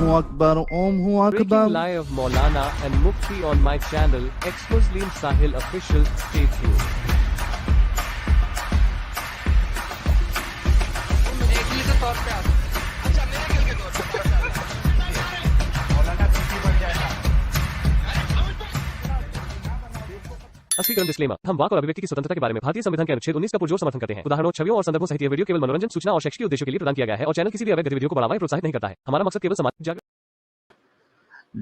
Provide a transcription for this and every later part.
Akbar, Om Breaking Akbar. live Maulana and Mufti on my channel, ex-Muslim Sahil Official. Stay tuned. Speaker disclaimer, हम वाक और अभिव्यक्ति की स्वतंत्रता के बारे में भारतीय संविधान के अनुच्छेद 19 का पुरजोर समर्थन करते हैं। उदाहरणों, छवियों और संदर्भों सहित यह वीडियो केवल मनोरंजन, सूचना और शैक्षिक उद्देश्यों के लिए प्रदान किया गया है और चैनल किसी भी अवैध गतिविधियों को बढ़ावा या प्रोत्साहित नहीं करता है। हमारा मकसद केवल समाज जागरूक।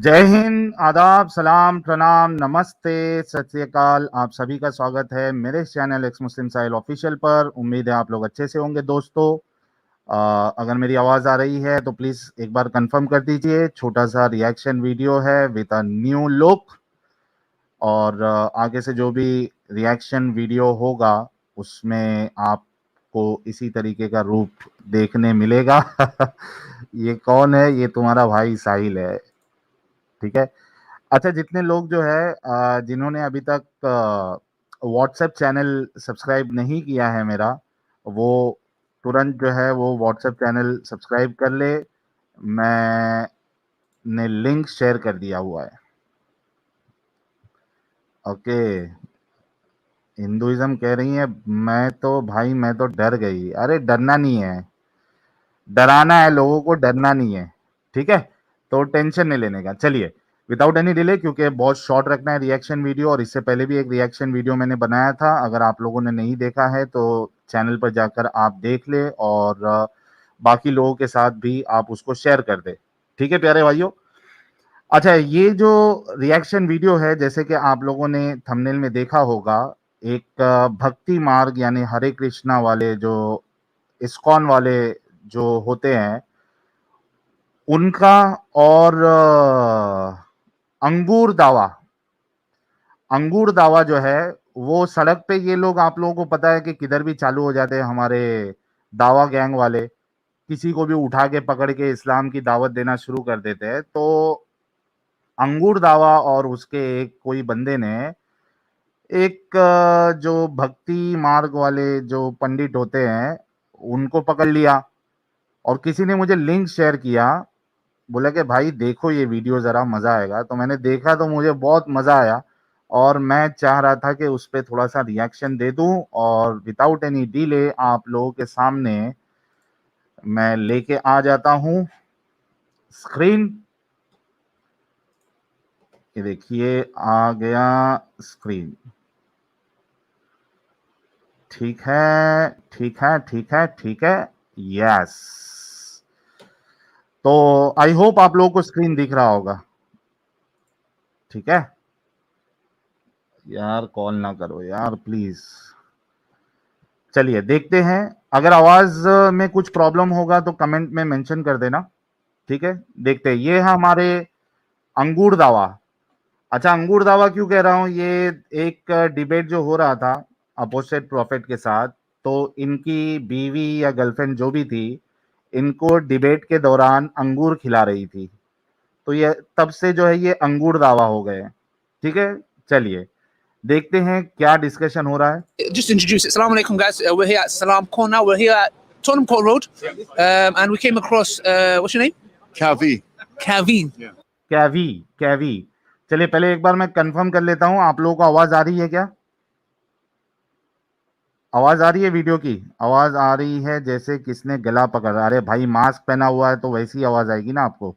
जय हिंद, आदाब, सलाम, प्रणाम, नमस्ते, सत श्री अकाल। आप सभी का स्वागत है मेरे चैनल एक्स मुस्लिम साहिल ऑफिशियल पर। उम्मीद है आप लोग अच्छे से होंगे दोस्तों। अगर मेरी आवाज़ आ रही है तो प्लीज़ एक बार कंफर्म कर दीजिए। छोटा सा रिएक्शन वीडियो है विद अ न्यू लुक, और आगे से जो भी रिएक्शन वीडियो होगा उसमें आपको इसी तरीके का रूप देखने मिलेगा। ये कौन है? ये तुम्हारा भाई साहिल है, ठीक है। अच्छा, जितने लोग जो है जिन्होंने अभी तक व्हाट्सएप चैनल सब्सक्राइब नहीं किया है मेरा, वो तुरंत जो है वो व्हाट्सएप चैनल सब्सक्राइब कर ले। मैंने लिंक शेयर कर दिया हुआ है। ओके, हिंदुइज्म कह रही है मैं तो डर गई। अरे डरना नहीं है, डराना है लोगों को, डरना नहीं है, ठीक है। तो टेंशन नहीं लेने का। चलिए विदाउट एनी डिले, क्योंकि बहुत शॉर्ट रखना है रिएक्शन वीडियो, और इससे पहले भी एक रिएक्शन वीडियो मैंने बनाया था। अगर आप लोगों ने नहीं देखा है तो चैनल पर जाकर आप देख ले, और बाकी लोगों के साथ भी आप उसको शेयर कर दे, ठीक है प्यारे भाइयों। अच्छा, ये जो रिएक्शन वीडियो है, जैसे कि आप लोगों ने थंबनेल में देखा होगा, एक भक्ति मार्ग यानी हरे कृष्णा वाले जो इस्कॉन वाले जो होते हैं उनका, और अंगूर दावा जो है वो सड़क पे, ये लोग आप लोगों को पता है कि किधर भी चालू हो जाते हैं हमारे दावा गैंग वाले। किसी को भी उठा के पकड़ के इस्लाम की दावत देना शुरू कर देते हैं। तो अंगूर दावा और उसके एक कोई बंदे ने एक जो भक्ति मार्ग वाले जो पंडित होते हैं उनको पकड़ लिया, और किसी ने मुझे लिंक शेयर किया, बोला कि भाई देखो ये वीडियो ज़रा मज़ा आएगा। तो मैंने देखा तो मुझे बहुत मज़ा आया, और मैं चाह रहा था कि उस पर थोड़ा सा रिएक्शन दे दूं, और विदाउट एनी डिले आप लोगों के सामने मैं लेके आ जाता हूं स्क्रीन। ये देखिए आ गया स्क्रीन। ठीक है, ठीक है, ठीक है, ठीक है, यस। तो आई होप आप लोगों को स्क्रीन दिख रहा होगा, ठीक है। यार कॉल ना करो यार प्लीज। चलिए देखते हैं। अगर आवाज में कुछ प्रॉब्लम होगा तो कमेंट में मेंशन कर देना, ठीक है। देखते हैं। ये है हमारे अंगूर दावा। अच्छा, अंगूर दावा क्यों कह रहा हूं? ये एक डिबेट जो हो रहा था अपोजिट प्रॉफिट के साथ, तो इनकी बीवी या गर्लफ्रेंड जो भी थी, इनको डिबेट के दौरान अंगूर खिला रही थी, तो ये तब से जो है ये अंगूर दावा हो गए, ठीक है। चलिए देखते हैं क्या डिस्कशन हो रहा है। Just introduce it. Assalamu alaikum, guys. We're here at Salam Corner. We're here at Tottenham Court Road, and we came across. What's your name? Kavi. Kaveen. कैवी। चलिए पहले एक बार मैं कंफर्म कर लेता हूं, आप लोगों को आवाज आ रही है क्या? आवाज आ रही है? वीडियो की आवाज आ रही है जैसे किसने गला पकड़ा। अरे भाई मास्क पहना हुआ है तो वैसी आवाज आएगी ना आपको।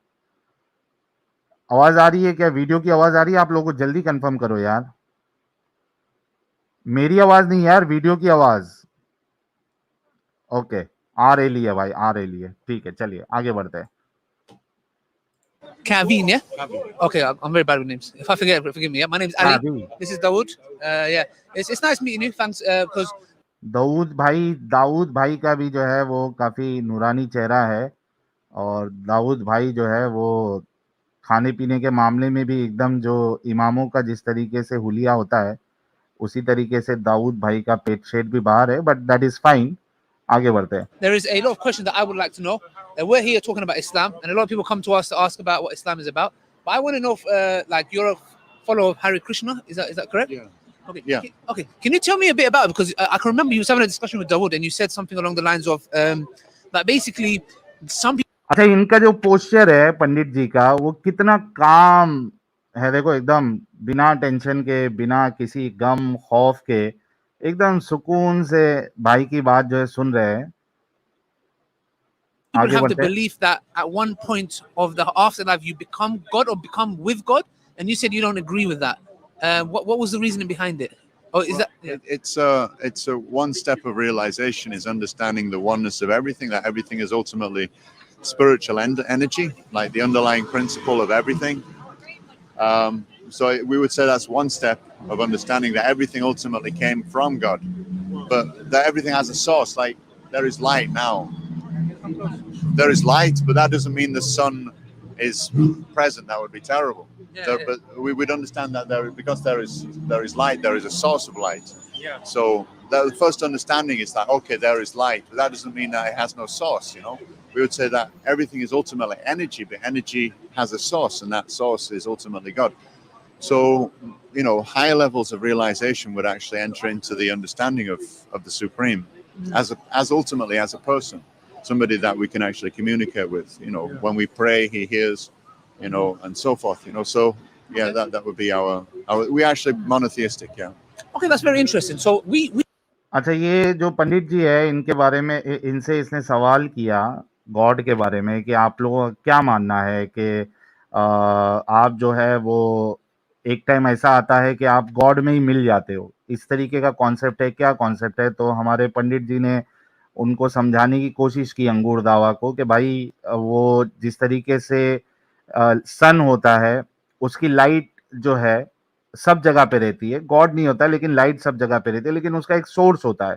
आवाज आ रही है क्या? वीडियो की आवाज आ रही है? आप लोगों को जल्दी कंफर्म करो यार। मेरी आवाज नहीं यार, वीडियो की आवाज। ओके, आ रही है भाई, आ रही है, ठीक है। चलिए आगे बढ़ते हैं। Kaveen, yeah? Okay, I'm very bad with names. If I forget, forgive me. Yeah, my name's Ali. Kaveen. This is Dawood. Yeah, it's nice meeting you. Thanks, because Dawood भाई का भी जो है वो काफ़ी नूरानी चेहरा है, और दाऊद भाई जो है वो खाने पीने के मामले में भी एकदम जो इमामों का जिस तरीके से हुलिया होता है, उसी तरीके से दाऊद भाई का पेट शेट भी बाहर है, बट दैट इज़ फाइन। आगे बढ़ते हैं। there is a lot of questions that I would like to know. We're here talking about Islam, and a lot of people come to us to ask about what Islam is about. But I want to know if, like, you're a follower of Hare Krishna. Is that correct? Yeah. Okay. Yeah. Okay. Can you tell me a bit about it? Because I can remember you was having a discussion with Dawood, and you said something along the lines of that basically some people अच्छा, इनका जो posture है पंडित जी का, वो कितना काम है, देखो एकदम बिना टेंशन के, बिना किसी गम खौफ के, एकदम सुकून से भाई की बात जो है सुन रहे हैं। People आगे have the बढ़ते हैं। belief that at one point of the afterlife you become God or become with God, and you said you don't agree with that. What was the reasoning behind it? Oh, is that yeah. It's a one step of realization is understanding the oneness of everything, that everything is ultimately spiritual energy, like the underlying principle of everything. So we would say that's one step of understanding that everything ultimately came from God, but that everything has a source. Like there is light now, there is light, but that doesn't mean the sun is present. That would be terrible. Yeah. But we would understand that because there is light, there is a source of light. Yeah. So the first understanding is that okay, there is light, but that doesn't mean that it has no source. We would say that everything is ultimately energy, but energy has a source, and that source is ultimately God. So higher levels of realization would actually enter into the understanding of the Supreme as ultimately as a person, somebody that we can actually communicate with. When we pray, He hears. And so forth. So yeah, that would be our. We actually monotheistic. Yeah. Okay, that's very interesting. So we अच्छा, ये जो पंडित जी है, इनके बारे में इनसे इसने सवाल किया गॉड के बारे में कि आप लोगों का क्या मानना है कि आप जो है वो एक टाइम ऐसा आता है कि आप गॉड में ही मिल जाते हो, इस तरीके का कॉन्सेप्ट है, क्या कॉन्सेप्ट है? तो हमारे पंडित जी ने उनको समझाने की कोशिश की अंगूर दावा को कि भाई वो जिस तरीके से सन होता है, उसकी लाइट जो है सब जगह पे रहती है, गॉड नहीं होता लेकिन लाइट सब जगह पे रहती है, लेकिन उसका एक सोर्स होता है।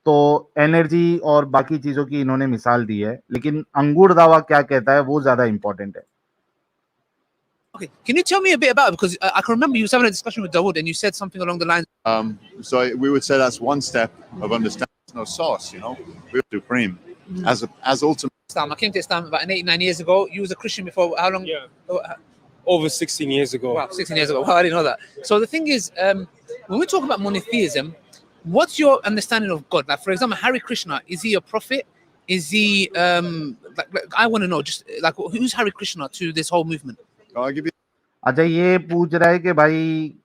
तो एनर्जी और बाकी चीजों की इन्होंने मिसाल दी है, लेकिन अंगूर दावा क्या कहता है वो ज्यादा इंपॉर्टेंट है। okay. Can you tell me a bit about it? Because I can remember you was having a discussion with Dawood, and you said something along the lines. So we would say that's one step of understanding. There's no source. We're supreme as ultimate. Islam. I came to Islam about 89 years ago. You was a Christian before. How long? Yeah. Oh, Over 16 years ago. wow, 16 years ago. Wow, I didn't know that. So the thing is, when we talk about monotheism, what's your understanding of God? Like, for example, Hare Krishna, is he a prophet? Is he like I want to know, just like who's Hare Krishna to this whole movement? I'll give you. अच्छा, ये पूछ रहा है कि भाई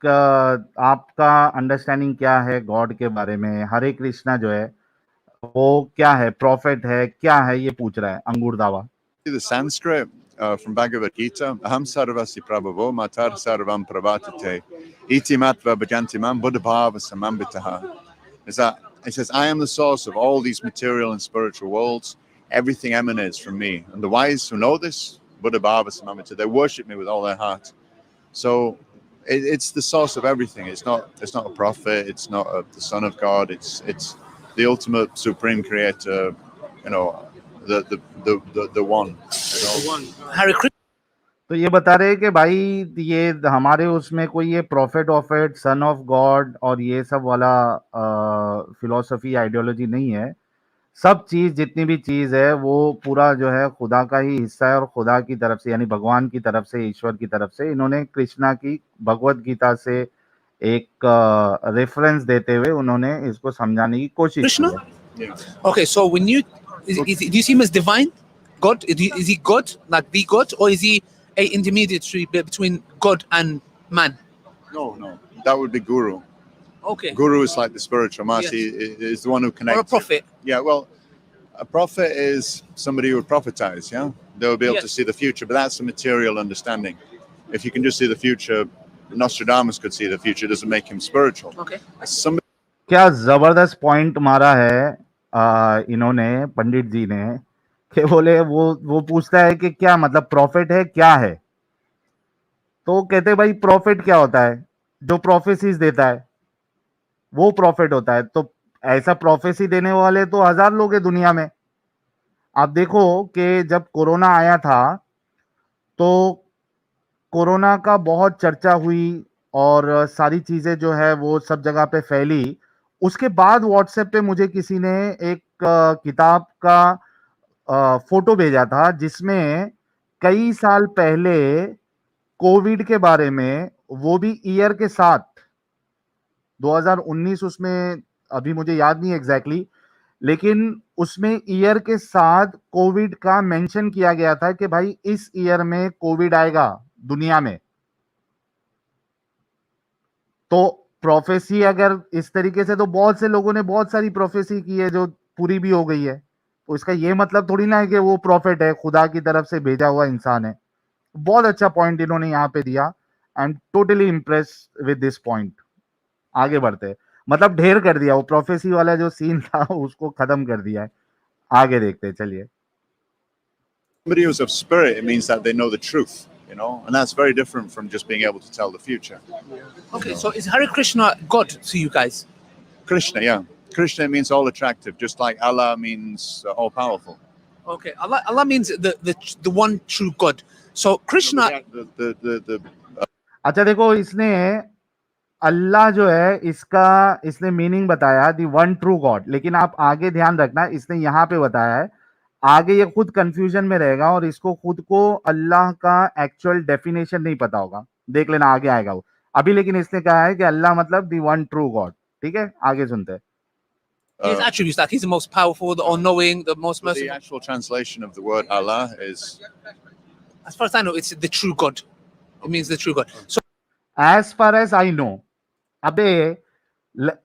आपका understanding क्या है गॉड के बारे में, हरे कृष्णा जो है वो क्या है, प्रॉफिट है, क्या है, ये पूछ रहा है अंगूर दावा। The Sanskrit from Bhagavad Gita, Aham sarvasi prabhavo matar sarvam pravartate, iti matva bhajanti mam buddhabhava samambitaha. Is that it says, I am the source of all these material and spiritual worlds. Everything emanates from me. And the wise who know this, buddhabhava samambitaha, they worship me with all their heart. So it's the source of everything. It's not a prophet. It's not the son of God. It's the ultimate supreme creator. The one. Hare Krishna. तो ये बता रहे हैं कि भाई ये हमारे उसमें कोई ये profit of it, son of God और ये सब वाला फिलॉसफी आइडियोलॉजी नहीं है। सब चीज, जितनी भी चीज है वो पूरा जो है खुदा का ही हिस्सा है, और खुदा की तरफ से यानी भगवान की तरफ से, ईश्वर की तरफ से इन्होंने कृष्णा की भगवत गीता से एक रेफरेंस देते हुए उन्होंने इसको समझाने की कोशिश की Krishna? है। Yeah. Okay, so when do you see him as divine? God? Is he God, like the God, or is he a intermediary between God and man? No. That would be guru. Okay. Guru is like the spiritual master. Yes. He is the one who connects. Or a prophet. Yeah, well, a prophet is somebody who would prophetize, yeah? They'll be able to Yes. see the future, but that's a material understanding. If you can just see the future, Nostradamus could see the future, it doesn't make him spiritual. Okay. Somebody क्या जबरदस्त point मारा है इन्होंने, पंडित जी ने, कि बोले वो पूछता है कि क्या मतलब प्रॉफिट है, क्या है? तो कहते भाई प्रॉफिट क्या होता है? जो प्रोफेसीज देता है वो प्रॉफिट होता है। तो ऐसा प्रोफेसी देने वाले तो हजार लोग हैं दुनिया में। आप देखो कि जब कोरोना आया था तो कोरोना का बहुत चर्चा हुई और सारी चीजें जो है वो सब जगह पे फैली। उसके बाद व्हाट्सएप पे मुझे किसी ने एक किताब का फोटो भेजा था जिसमें कई साल पहले कोविड के बारे में, वो भी ईयर के साथ 2019 उसमें, अभी मुझे याद नहीं एग्जैक्टली, लेकिन उसमें ईयर के साथ कोविड का मेंशन किया गया था कि भाई इस ईयर में कोविड आएगा दुनिया में। तो प्रोफेसी अगर इस तरीके से, तो बहुत से लोगों ने बहुत सारी प्रोफेसी की है जो पूरी भी हो गई है, तो इसका ये मतलब थोड़ी ना है कि वो प्रॉफिट है, खुदा की तरफ से भेजा हुआ इंसान है। बहुत अच्छा पॉइंट इन्होंने यहाँ पे दिया। I am totally impressed with this point. आगे बढ़ते हैं। मतलब ढेर कर दिया, वो प्रोफेसी वाला जो सीन था उसको खत्म कर दिया है। आगे देखते हैं, चलिए। Somebody who's of spirit, it means that they know the truth, you know, and that's very different from just being able to tell the future. Okay, so is Hare Krishna God to you guys? Krishna, yeah. Krishna means all attractive, just like Allah means all powerful. Okay, Allah means the one true God. So Krishna, The अच्छा देखो, इसने अल्लाह जो है इसने meaning बताया दी one true God, लेकिन आप आगे ध्यान रखना, इसने यहाँ पे बताया है, आगे ये खुद कंफ्यूजन में रहेगा और इसको खुद को अल्लाह का एक्चुअल डेफिनेशन नहीं पता होगा। देख लेना, आगे आएगा वो। अभी लेकिन इसने कहा है कि अल्लाह मतलब दी वन ट्रू गॉड। ठीक है, आगे सुनते हैं। his attributes, like he's the most powerful, the all-knowing, the most the merciful. actual translation of the word Allah is As far as I know, it's the true God. It means the true God. So as far as I know. अबे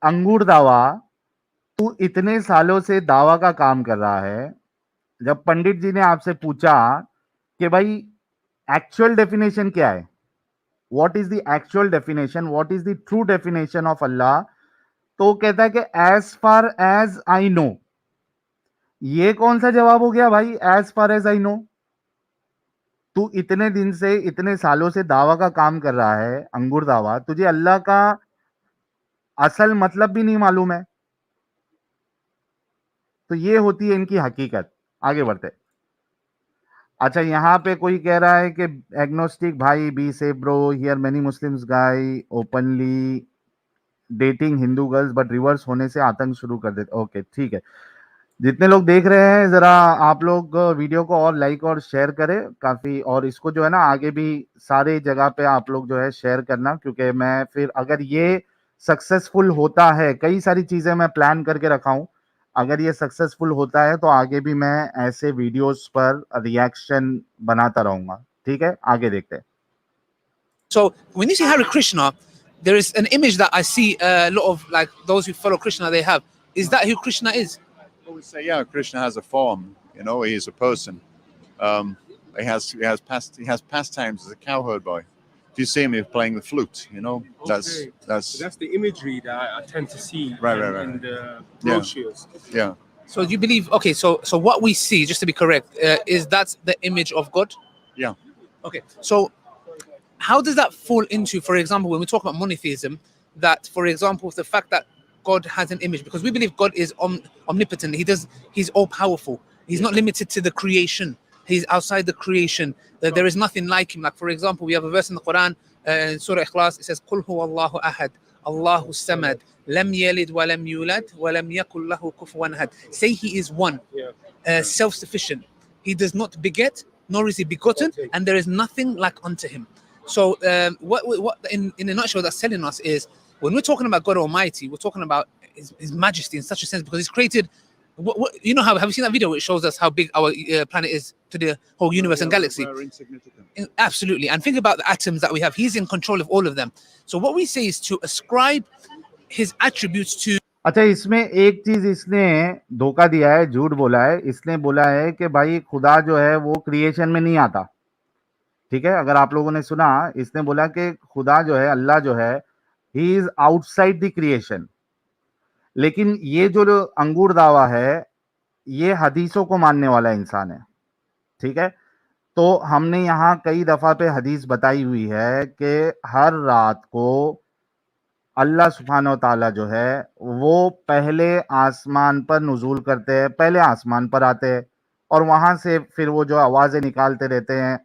अंगूर दावा, तू इतने सालों से दावा का काम कर रहा है, जब पंडित जी ने आपसे पूछा कि भाई एक्चुअल डेफिनेशन क्या है, what is the actual definition, what is the true definition of Allah, तो कहता है कि as far as I know. ये कौन सा जवाब हो गया भाई, as far as I know? तू इतने दिन से, इतने सालों से दावा का काम कर रहा है, अंगूर दावा, तुझे अल्लाह का असल मतलब भी नहीं मालूम है। तो ये होती है इनकी हकीकत। आगे बढ़ते। अच्छा, यहाँ पे कोई कह रहा है कि एग्नोस्टिक भाई बी से bro here many Muslims guy openly dating Hindu girls but reverse होने से आतंक शुरू कर देते। ओके, ठीक है। जितने लोग देख रहे हैं, जरा आप लोग वीडियो को और लाइक और शेयर करें काफी, और इसको जो है ना आगे भी सारे जगह पे आप लोग जो है शेयर करना, क्योंकि मैं फिर अगर ये सक्सेसफुल होता है, कई सारी चीजें मैं प्लान करके रखा हूं, अगर ये सक्सेसफुल होता है तो आगे भी मैं ऐसे वीडियोस पर रिएक्शन बनाता रहूंगा। ठीक है, आगे देखते हैं। So when you say Hare Krishna, there is an image that I see a lot of like those who follow Krishna they have. Is that who Krishna is? I would say, yeah, Krishna has a form, you know, he is a person. He has pastimes as a cowherd boy. If you see him, he's playing the flute, you know. So That's that's the imagery that I tend to see Right. in the brochures. yeah. So you believe? Okay, so what we see, just to be correct, is that's the image of God. Yeah. Okay, so how does that fall into, for example, when we talk about monotheism, that, for example, the fact that God has an image, because we believe God is omnipotent. He's all powerful. He's not limited to the creation. He's outside the creation. There is nothing like him. Like, for example, we have a verse in the Quran, in Surah Ikhlas, it says, "Qul huwa Allahu ahad, Allahu samad, lam yalid wa lam yulad, wa lam yakul lahu kufuwan ahad." Say he is one, self-sufficient. He does not beget, nor is he begotten, and there is nothing like unto him. So what in a nutshell that's telling us is, when we're talking about God Almighty, we're talking about his majesty in such a sense, because he's created, you know, have you seen that video which shows us how big our planet is to the whole universe and galaxy? We're insignificant. Absolutely. And think about the atoms that we have. He's in control of all of them. So what we say is to ascribe his attributes to. अच्छा, इसमें एक चीज इसने धोखा दिया है, झूठ बोला है। इसने बोला है कि भाई खुदा जो है वो क्रिएशन में नहीं आता। ठीक है, अगर आप लोगों ने सुना, इसने बोला कि खुदा जो है, अल्लाह जो है, he is outside the creation. लेकिन ये जो अंगूर दावा है, ये हदीसों को मानने वाला इंसान है। ठीक है, तो हमने यहाँ कई दफा पे हदीस बताई हुई है कि हर रात को अल्लाह सुब्हान व ताला जो है वो पहले आसमान पर नुजूल करते हैं, पहले आसमान पर आते हैं और वहां से फिर वो जो आवाजें निकालते रहते हैं,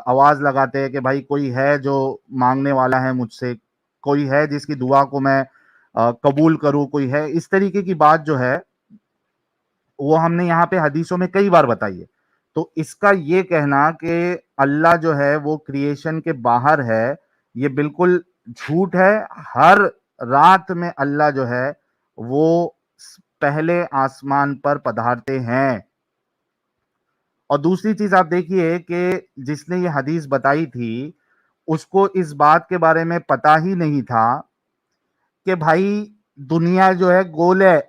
आवाज लगाते हैं कि भाई कोई है जो मांगने वाला है मुझसे, कोई है जिसकी दुआ को मैं कबूल करूं, कोई है। इस तरीके की बात जो है वो हमने यहाँ पे हदीसों में कई बार बताई है। तो इसका ये कहना कि अल्लाह जो है वो क्रिएशन के बाहर है, ये बिल्कुल झूठ है। हर रात में अल्लाह जो है वो पहले आसमान पर पधारते हैं। और दूसरी चीज आप देखिए कि जिसने ये हदीस बताई थी उसको इस बात के बारे में पता ही नहीं था कि भाई दुनिया जो है गोल है।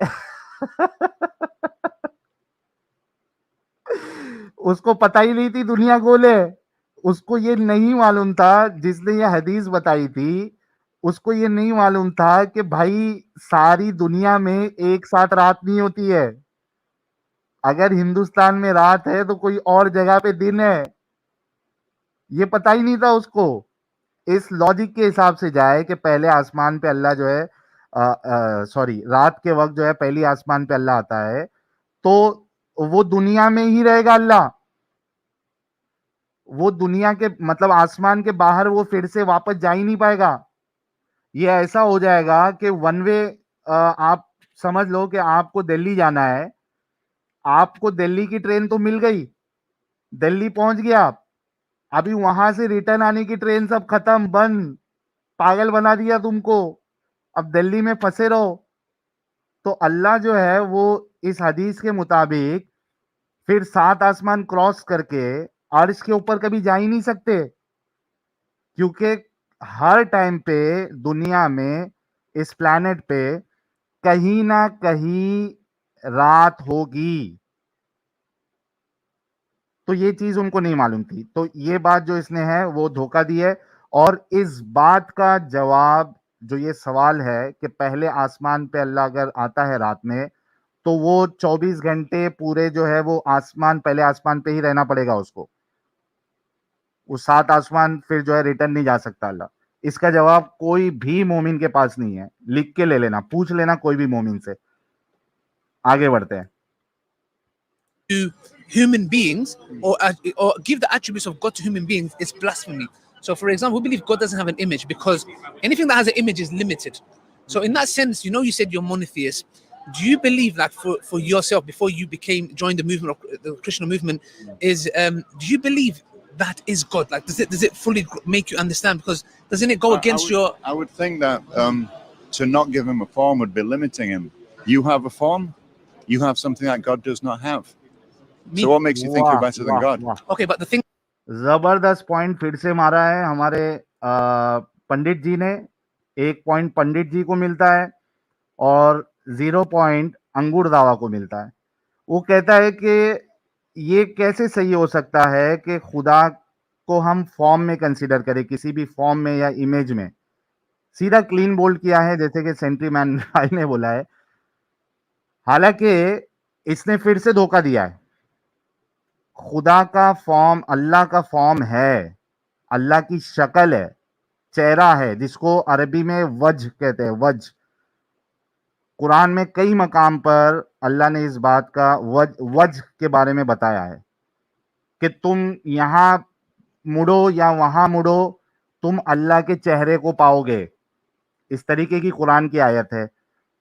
उसको पता ही नहीं थी दुनिया गोल है। उसको ये नहीं मालूम था, जिसने ये हदीस बताई थी उसको ये नहीं मालूम था कि भाई सारी दुनिया में एक साथ रात नहीं होती है। अगर हिंदुस्तान में रात है तो कोई और जगह पे दिन है। ये पता ही नहीं था उसको। इस लॉजिक के हिसाब से जाए कि पहले आसमान पे अल्लाह जो है सॉरी रात के वक्त जो है पहली आसमान पे अल्लाह आता है, तो वो दुनिया में ही रहेगा अल्लाह। वो दुनिया के मतलब आसमान के बाहर वो फिर से वापस जा ही नहीं पाएगा। ये ऐसा हो जाएगा कि वन वे। आप समझ लो कि आपको दिल्ली जाना है, आपको दिल्ली की ट्रेन तो मिल गई, दिल्ली पहुंच गया आप, अभी वहां से रिटर्न आने की ट्रेन सब खत्म बंद, पागल बना दिया तुमको, अब दिल्ली में फंसे रहो। तो अल्लाह जो है वो इस हदीस के मुताबिक फिर 7 आसमान क्रॉस करके अर्श के ऊपर कभी जा ही नहीं सकते, क्योंकि हर टाइम पे दुनिया में इस प्लैनेट पे कहीं ना कहीं रात होगी। तो ये चीज उनको नहीं मालूम थी, तो ये बात जो इसने है वो धोखा दी है। और इस बात का जवाब जो ये सवाल है कि पहले आसमान पे अल्लाह अगर आता है रात में, तो वो 24 घंटे पूरे जो है वो आसमान पहले आसमान पे ही रहना पड़ेगा उसको। वो 7 आसमान फिर जो है रिटर्न नहीं जा सकता अल्लाह। इसका जवाब कोई भी मोमिन के पास नहीं है, लिख के ले लेना, पूछ लेना कोई भी मोमिन से। आगे बढ़ते हैं। To human beings, or give the attributes of God to human beings, is blasphemy. So, for example, we believe God doesn't have an image because anything that has an image is limited. So, in that sense, you said you're monotheist. Do you believe that for yourself, before you joined the movement of the Krishna movement, do you believe that is God? Like, does it fully make you understand? Because doesn't it go against your? I would think that to not give him a form would be limiting him. You have a form, you have something that God does not have. Me? So what makes you think you're वाह better than वाह God? वाह, Okay, but the thing जबरदस्त point फिर से मारा है हमारे पंडित जी ने। 1 पॉइंट पंडित जी को मिलता है और 0 पॉइंट अंगूर दावा को मिलता है। वो कहता है कि ये कैसे सही हो सकता है कि खुदा को हम फॉर्म में कंसीडर करें, किसी भी फॉर्म में या इमेज में। सीधा क्लीन बोल्ड किया है जैसे कि सेंट्री मैन भाई ने बोला है। हालांकि इसने फिर से धोखा दिया है। खुदा का फॉर्म, अल्लाह का फॉर्म है, अल्लाह की शक्ल है, चेहरा है, जिसको अरबी में वज्ह कहते हैं, वज्ह। कुरान में कई मकाम पर अल्लाह ने इस बात का वज्ह के बारे में बताया है कि तुम यहां मुड़ो या वहां मुड़ो, तुम अल्लाह के चेहरे को पाओगे। इस तरीके की कुरान की आयत है।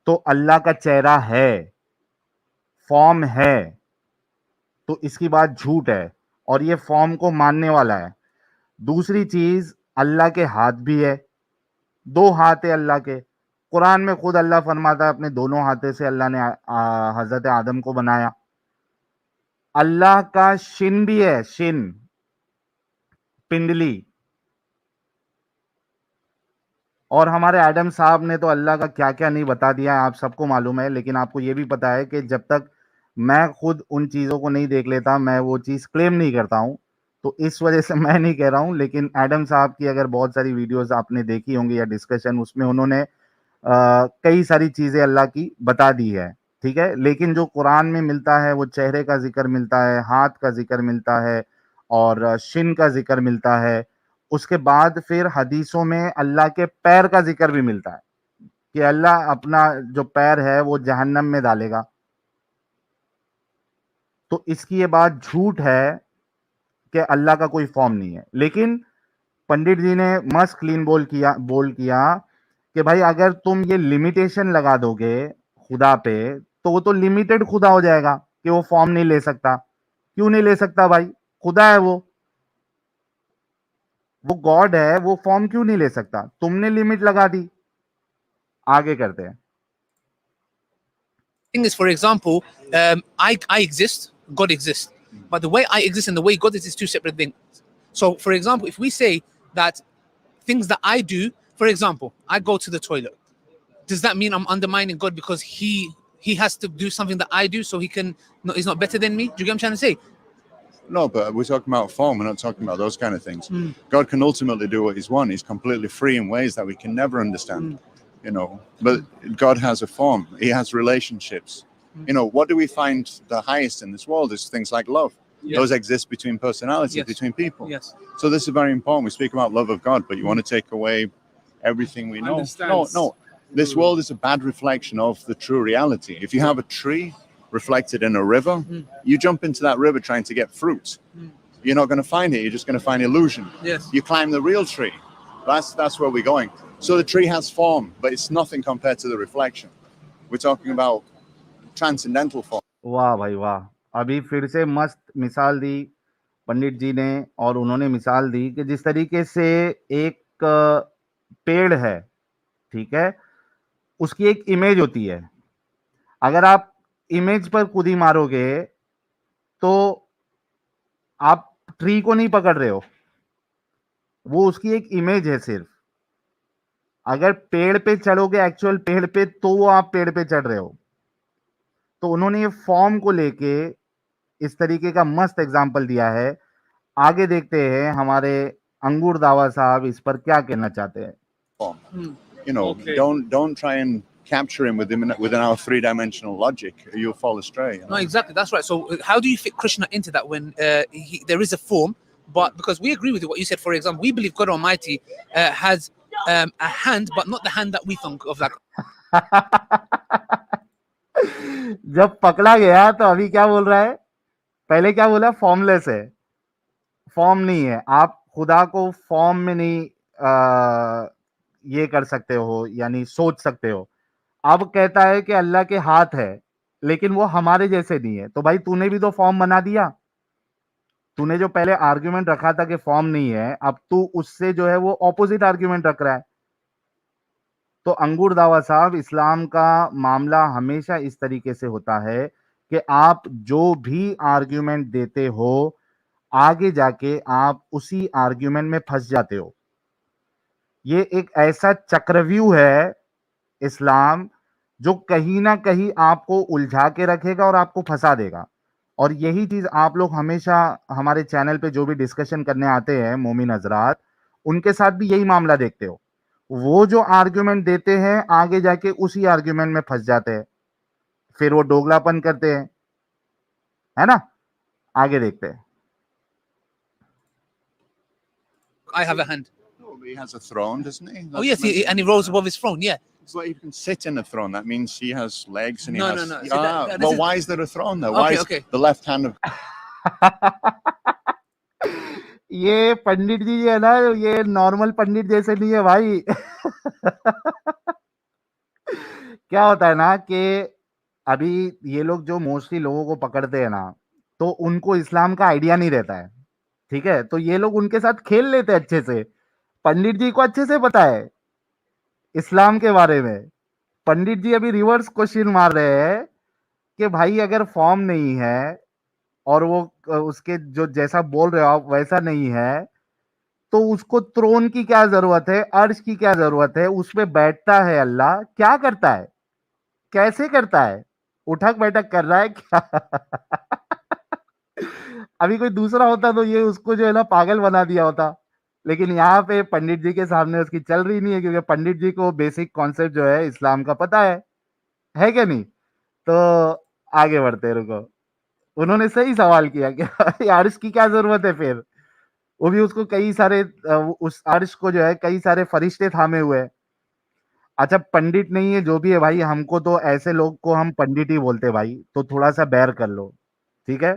तो अल्लाह का चेहरा है, फॉर्म है, तो इसकी बात झूठ है और ये फॉर्म को मानने वाला है। दूसरी चीज, अल्लाह के हाथ भी है, 2 हाथ है अल्लाह के। कुरान में खुद अल्लाह फरमाता है अपने दोनों हाथों से अल्लाह ने हजरत आदम को बनाया। अल्लाह का शिन भी है, शिन, पिंडली। और हमारे एडम साहब ने तो अल्लाह का क्या क्या नहीं बता दिया है, आप सबको मालूम है। लेकिन आपको यह भी पता है कि जब तक मैं खुद उन चीज़ों को नहीं देख लेता, मैं वो चीज़ क्लेम नहीं करता हूं। तो इस वजह से मैं नहीं कह रहा हूं। लेकिन एडम साहब की अगर बहुत सारी वीडियोस आपने देखी होंगी या डिस्कशन, उसमें उन्होंने कई सारी चीज़ें अल्लाह की बता दी है, ठीक है। लेकिन जो कुरान में मिलता है वो चेहरे का जिक्र मिलता है, हाथ का जिक्र मिलता है और शिन का जिक्र मिलता है। उसके बाद फिर हदीसों में अल्लाह के पैर का जिक्र भी मिलता है कि अल्लाह अपना जो पैर है वो जहन्नम में डालेगा। तो इसकी ये बात झूठ है कि अल्लाह का कोई फॉर्म नहीं है। लेकिन पंडित जी ने मस्त क्लीन बोल किया कि भाई अगर तुम ये लिमिटेशन लगा दोगे खुदा पे, तो वो तो लिमिटेड खुदा हो जाएगा कि वो फॉर्म नहीं ले सकता। क्यों नहीं ले सकता भाई? खुदा है वो गॉड है, वो फॉर्म क्यों नहीं ले सकता? तुमने लिमिट लगा दी। आगे करते हैं। thing is, for example, I exist, God exists, but the way I exist and the way God exists is two separate things. So, for example, if we say that things that I do, for example, I go to the toilet, does that mean I'm undermining God because he has to do something that I do so he's not better than me? Do you get what I'm trying to say? No, but we're talking about form. We're not talking about those kind of things. God can ultimately do what He's won. He's completely free in ways that we can never understand. You know, but God has a form. He has relationships. You know, what do we find the highest in this world is things like love. Yes. Those exist between personalities, Yes. between people. Yes. So this is very important. We speak about love of God, but you want to take away everything we know. Understands. No. This world is a bad reflection of the true reality. If you have a tree reflected in a river, you jump into that river trying to get fruit. You're not going to find it. You're just going to find illusion. Yes. You climb the real tree. That's where we're going. So the tree has form, but it's nothing compared to the reflection. We're talking about transcendental form. वाह भाई वाह, अभी फिर से मस्त मिसाल दी पंडित जी ने, और उन्होंने मिसाल दी कि जिस तरीके से एक पेड़ है, ठीक है, उसकी एक इमेज होती है। अगर आप इमेज पर कुदी मारोगे तो आप ट्री को नहीं पकड़ रहे हो, वो उसकी एक इमेज है सिर्फ। अगर पेड़ पे चढ़ोगे एक्चुअल पेड़ पे, तो वो आप पेड़ पे चढ़ रहे हो। तो उन्होंने ये फॉर्म को लेके इस तरीके का मस्त एग्जाम्पल दिया है। आगे देखते हैं हमारे अंगूर दावा साहब इस पर क्या कहना चाहते हैं। You know, Okay. don't try and capture him within our three-dimensional logic. You'll fall astray. You know? No, exactly. That's right. So, how do you fit Krishna into that when there is a form, but because we agree with what you said, for example, we believe God Almighty has a hand, but not the hand that we think of. Like, जब पकड़ा गया तो अभी क्या बोल रहा है? पहले क्या बोला? फॉर्मलेस है, फॉर्म नहीं है। आप खुदा को फॉर्म में नहीं ये कर सकते हो, यानी सोच सकते हो। अब कहता है कि अल्लाह के हाथ है, लेकिन वो हमारे जैसे नहीं है। तो भाई तूने भी तो फॉर्म बना दिया। तूने जो पहले आर्ग्यूमेंट रखा था कि फॉर्म नहीं है, अब तू उससे जो है वो ऑपोजिट आर्ग्यूमेंट रख रहा है। तो अंगूर दावा साहब, इस्लाम का मामला हमेशा इस तरीके से होता है कि आप जो भी आर्ग्यूमेंट देते हो, आगे जाके आप उसी आर्ग्यूमेंट में फंस जाते हो। ये एक ऐसा चक्रव्यूह है इस्लाम, जो कहीं ना कहीं आपको उलझा के रखेगा और आपको फंसा देगा। और यही चीज आप लोग हमेशा हमारे चैनल पे जो भी डिस्कशन करने आते हैं मोमिन हजरात, उनके साथ भी यही मामला देखते हो। वो जो आर्ग्यूमेंट देते हैं, आगे जाके उसी आर्ग्यूमेंट में फंस जाते हैं, फिर वो दोगलापन करते हैं, है ना। आगे देखते हैं। I have a hand. No, but he has a throne, doesn't he? Oh yes, and he rose above his throne. Yeah. It's like you can sit in a throne. That means he has legs and he No, has. no, no. See, Ah, this well, is- why is there a throne though? Why Okay, is okay. the left hand of ये पंडित जी है ना, ये normal पंडित जैसे नहीं है भाई। क्या होता है ना कि अभी ये लोग जो मोस्टली लोगों को पकड़ते हैं ना, तो उनको इस्लाम का आइडिया नहीं रहता है, ठीक है। तो ये लोग उनके साथ खेल लेते हैं अच्छे से। पंडित जी को अच्छे से पता है इस्लाम के बारे में। पंडित जी अभी रिवर्स क्वेश्चन मार रहे हैं कि भाई अगर फॉर्म नहीं है और वो उसके जो जैसा बोल रहे हो आप वैसा नहीं है, तो उसको थ्रोन की क्या जरूरत है, अर्श की क्या जरूरत है? उस पे बैठता है अल्लाह, क्या करता है, कैसे करता है, उठक बैठक कर रहा है क्या? अभी कोई दूसरा होता तो ये उसको जो है ना पागल बना दिया होता, लेकिन यहाँ पे पंडित जी के सामने उसकी चल रही नहीं है, क्योंकि पंडित जी को बेसिक कॉन्सेप्ट जो है इस्लाम का पता है क्या नहीं? तो आगे बढ़ते हैं, रुको। उन्होंने सही सवाल किया कि अर्श की क्या जरूरत है फिर? वो भी उसको कई सारे उस अर्श को जो है कई सारे फरिश्ते थामे हुए हैं। अच्छा पंडित नहीं है जो भी है भाई, हमको तो ऐसे लोग को हम पंडित ही बोलते भाई, तो थोड़ा सा बेयर कर लो, ठीक है।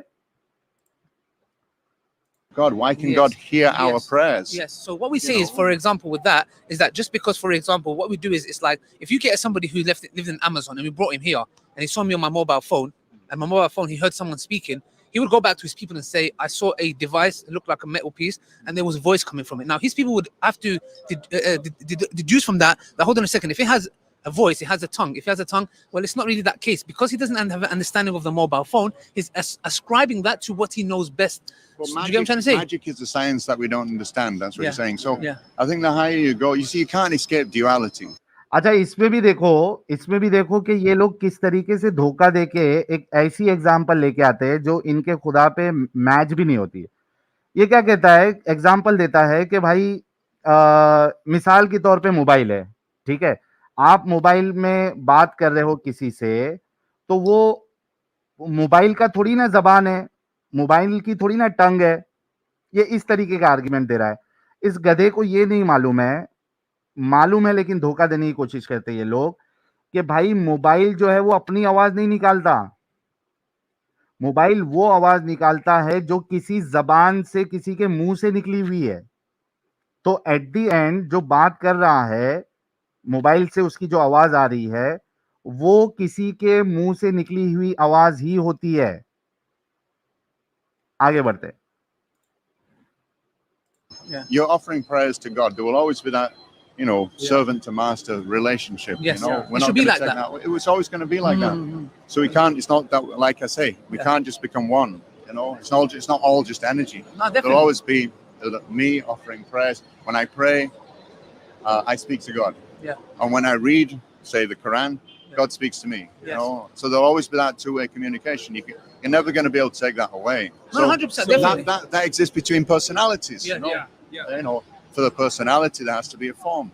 God? Why can Yes. God hear our Yes. prayers? Yes. So what we You say is, know. for example, with that is that just because, for example, what we do is it's like if you get somebody who lived in Amazon and we brought him here and he saw me on my mobile phone, and my mobile phone he heard someone speaking, he would go back to his people and say, I saw a device, it looked like a metal piece, and there was a voice coming from it. Now his people would have to deduce from that, hold on a second, if it has a voice, it has a tongue. If he has a tongue, well, it's not really that case. Because he doesn't have an understanding of the mobile phone, he's ascribing that to what he knows best. Well, Do you get what I'm trying to say? Magic is a science that we don't understand. That's what Yeah. you're saying. So Yeah. I think the higher you go, you see, you can't escape duality. अच्छा, इसमें भी देखो कि ये लोग किस तरीके से धोखा देके एक ऐसी एग्जाम्पल लेके आते हैं जो इनके खुदा पे मैच भी नहीं होती है। ये क्या कहता है, एग्जाम्पल देता है कि भाई मिसाल के तौर पे मोबाइल है, ठीक है, आप मोबाइल में बात कर रहे हो किसी से, तो वो मोबाइल का थोड़ी ना जबान है, मोबाइल की थोड़ी ना टंग है। ये इस तरीके का आर्गुमेंट दे रहा है। इस गधे को ये नहीं मालूम है लेकिन धोखा देने की कोशिश करते हैं ये लोग कि भाई मोबाइल जो है वो अपनी आवाज नहीं निकालता, मोबाइल वो आवाज निकालता है जो किसी जबान से, किसी के मुंह से निकली हुई है। तो एट द एंड जो बात कर रहा है मोबाइल से, उसकी जो आवाज आ रही है वो किसी के मुंह से निकली हुई आवाज ही होती है। आगे बढ़ते हैं। You're offering prayers to God. There will always be that, servant to master relationship. Yes, We're it not should be gonna like take that. It was always going to be like that. So we can't. It's not that. Like I say, we can't just become one. It's not all just energy. No, definitely. There'll always be me offering prayers. When I pray, I speak to God. Yeah. And when I read, say the Quran, God speaks to me. Yes. So there'll always be that two-way communication. You're never going to be able to take that away. No, 100%, definitely. That exists between personalities. Yeah, Yeah. For the personality, there has to be a form.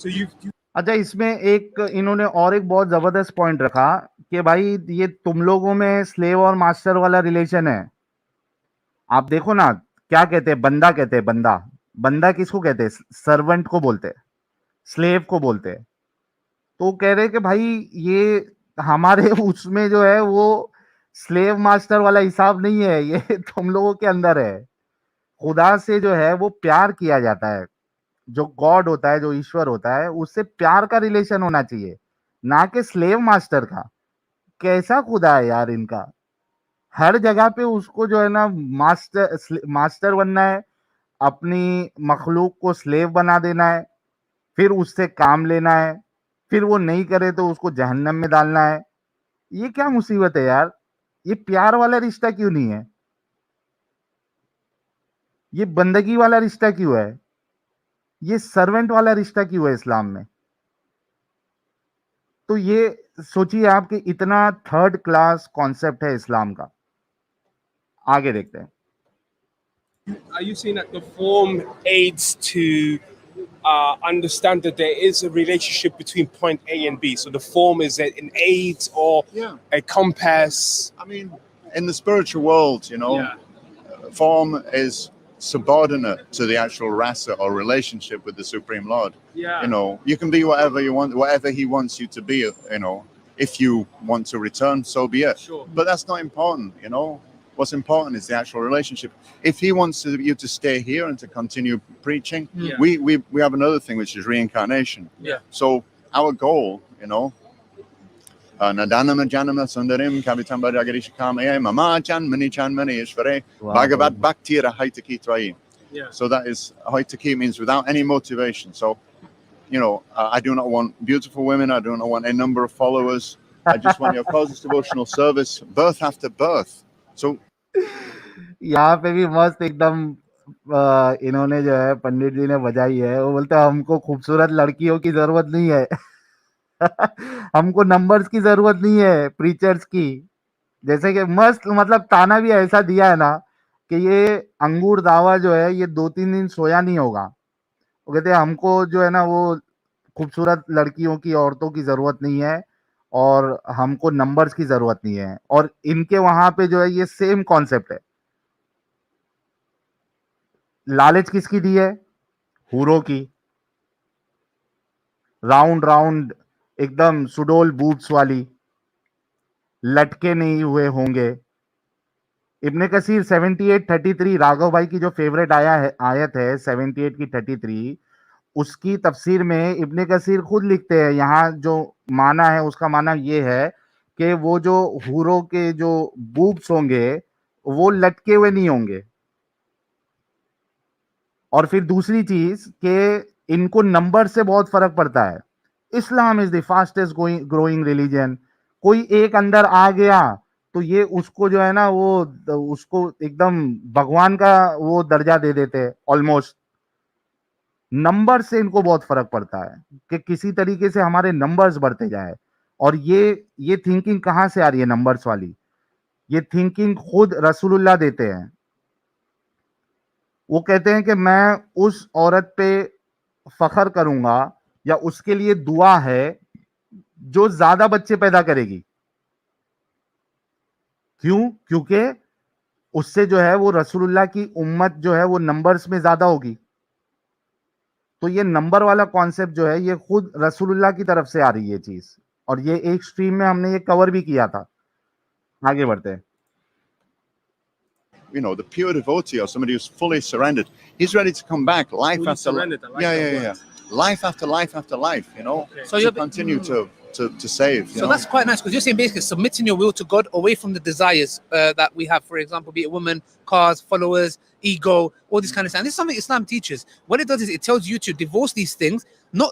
So you अच्छा, इसमें एक इन्होंने और एक बहुत जबरदस्त point रखा कि भाई ये तुम लोगों में स्लेव और मास्टर वाला रिलेशन है। आप देखो ना, क्या कहते हैं, बंदा कहते हैं, बंदा किसको कहते हैं? सर्वेंट को बोलते हैं, स्लेव को बोलते हैं। तो कह रहे कि भाई ये हमारे उसमें जो है वो स्लेव मास्टर वाला हिसाब नहीं है, ये तुम लोगों के अंदर है। खुदा से जो है वो प्यार किया जाता है, जो गॉड होता है, जो ईश्वर होता है, उससे प्यार का रिलेशन होना चाहिए, ना कि स्लेव मास्टर का। कैसा खुदा है यार इनका? हर जगह पे उसको जो है ना मास्टर बनना है, अपनी मखलूक को स्लेव बना देना है, फिर उससे काम लेना है, फिर वो नहीं करे तो उसको जहन्नम में डालना है। ये क्या मुसीबत है यार? ये प्यार वाला रिश्ता क्यों नहीं है? ये बंदगी वाला रिश्ता क्यों है? ये सर्वेंट वाला रिश्ता क्यों है इस्लाम में? तो ये सोचिए आप कि इतना थर्ड क्लास कॉन्सेप्ट है इस्लाम का। आगे देखते हैं। are you saying that the form aids to understand that there is a relationship between point A and B? So the form is an aid or a compass? I mean, in the spiritual world, form is subordinate to the actual rasa or relationship with the Supreme Lord. You can be whatever you want, whatever He wants you to be. If you want to return, so be it. Sure. But that's not important. What's important is the actual relationship. If He wants you to stay here and to continue preaching, we have another thing, which is reincarnation. Yeah. So our goal, Nadanama Janama Sundarim Kavitamba Jagarishikam Mama Chan Mani Chan Mani Ishvare Bhagavat Bhaktira Haitaki Traim. Yeah. So that is Haitaki means without any motivation. So, I do not want beautiful women, I do not want a number of followers. I just want your causeless devotional service, birth after birth. So यहाँ पे भी मस्त एकदम इन्होंने जो है पंडित जी ने बजाई है। वो बोलते हैं हमको खूबसूरत लड़कियों की जरूरत नहीं है हमको नंबर्स की जरूरत नहीं है, प्रीचर्स की। जैसे कि मस्त मतलब ताना भी ऐसा दिया है ना कि ये अंगूर दावा जो है ये 2-3 दिन सोया नहीं होगा। वो कहते हैं हमको जो है ना वो खूबसूरत लड़कियों की, औरतों की जरूरत नहीं है और हमको नंबर्स की जरूरत नहीं है। और इनके वहां पे जो है ये सेम कॉन्सेप्ट है। लालच किसकी दी है? हूरों की। राउंड राउंड एकदम सुडोल बूब्स वाली, लटके नहीं हुए होंगे। इब्ने कसीर 78:33 राघव भाई की जो फेवरेट आयत है 78 की 33, उसकी तफसीर में इब्ने कसीर खुद लिखते हैं, यहाँ जो माना है उसका माना ये है कि वो जो हूरों के जो बूब्स होंगे वो लटके हुए नहीं होंगे। और फिर दूसरी चीज कि इनको नंबर से बहुत फर्क पड़ता है। Islam is the fastest growing religion. कोई एक अंदर आ गया तो ये उसको जो है ना वो उसको एकदम भगवान का वो दर्जा दे देते हैं ऑलमोस्ट। नंबर से इनको बहुत फर्क पड़ता है कि किसी तरीके से हमारे नंबर्स बढ़ते जाए। और ये थिंकिंग कहां से आ रही है नंबर्स वाली? ये थिंकिंग खुद रसूलुल्लाह देते हैं। वो कहते हैं कि मैं उस औरत पे फख्र करूंगा या उसके लिए दुआ है जो ज्यादा बच्चे पैदा करेगी। क्यों? क्योंकि उससे जो है वो रसूलुल्लाह की उम्मत जो है वो नंबर्स में ज्यादा होगी। तो ये नंबर वाला कॉन्सेप्ट जो है ये खुद रसूलुल्लाह की तरफ से आ रही है चीज। और ये एक स्ट्रीम में हमने ये कवर भी किया था। आगे बढ़ते हैं। You know, the pure devotee or somebody who's fully surrendered, he's ready to come back life Fully after life. surrendered, I like Yeah, that yeah, word. yeah. Life after life after life, you know, So to you're- continue to save. You So know? that's quite nice because you're saying basically submitting your will to God away from the desires that we have. For example, be it women, cars, followers, ego, all these kind of stuff. And this is something Islam teaches. What it does is it tells you to divorce these things, not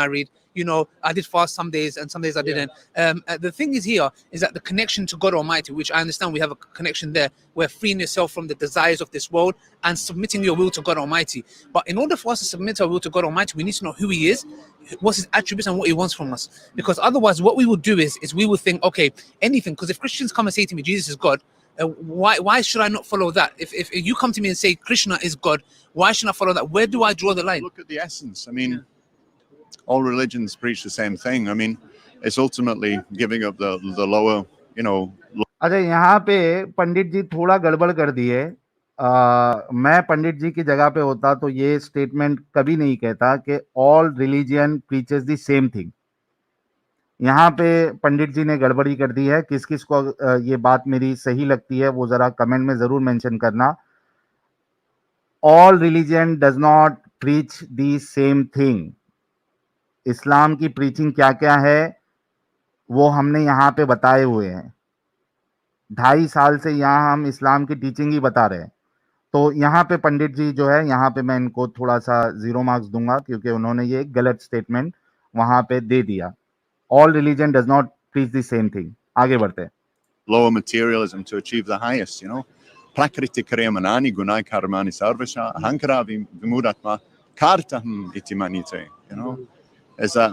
married. You know, I did fast some days and some days I didn't. The thing is here is that the connection to God Almighty, which I understand we have a connection there, where freeing yourself from the desires of this world and submitting your will to God Almighty. But in order for us to submit our will to God Almighty, we need to know who He is, what's His attributes, and what He wants from us. Because otherwise, what we will do is we will think, okay, anything. Because if Christians come and say to me, Jesus is God, why should I not follow that? If you come to me and say Krishna is God, why should I follow that? Where do I draw the line? Look at the essence. I mean, all religions preach the same thing. I mean, it's ultimately giving up the lower, you know. अच्छा, यहाँ पे पंडित जी थोड़ा गड़बड़ कर दिए। मैं पंडित जी की जगह पे होता तो ये स्टेटमेंट कभी नहीं कहता कि all religion preaches the same thing. यहाँ पे पंडित जी ने गड़बड़ी कर दी है। किस किस को ये बात मेरी सही लगती है वो जरा कमेंट में जरूर मेंशन करना। All religion does not preach the same thing. इस्लाम की प्रीचिंग क्या क्या है वो हमने यहाँ पे बताए हुए हैं। 2.5 साल से यहाँ हम इस्लाम की टीचिंग ही बता रहे हैं। तो यहाँ पे पंडित जी जो है यहाँ पे मैं इनको थोड़ा सा 0 मार्क्स दूंगा क्योंकि उन्होंने ये गलत स्टेटमेंट वहां पे दे दिया। All religion does not preach the same thing. आगे बढ़ते हैं। Lower materialism to achieve the highest, you know. Prakriti Kriyamanani Gunai Karmani Sarvasha Hankara Vimudatma Kartaham Itimanite, you know. Is that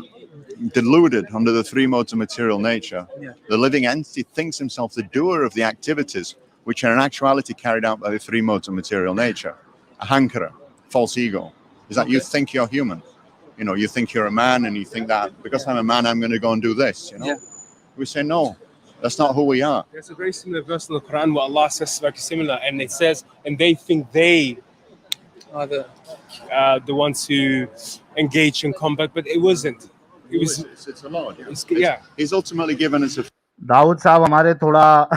deluded under the three modes of material nature? Yeah. The living entity thinks himself the doer of the activities which are in actuality carried out by the three modes of material nature. Ahankara, false ego, is that you think you're human. You know, you think you're a man and you think that because I'm a man, I'm going to go and do this, you know. Yeah. We say, no, that's not who we are. There's a very similar verse in the Quran where Allah says very similar, and it says, and they think they Are the ones who engage in combat, but it wasn't. It was, It's the Lord. it's, yeah. He's ultimately given us a Dawood साहब हमारे थोड़ा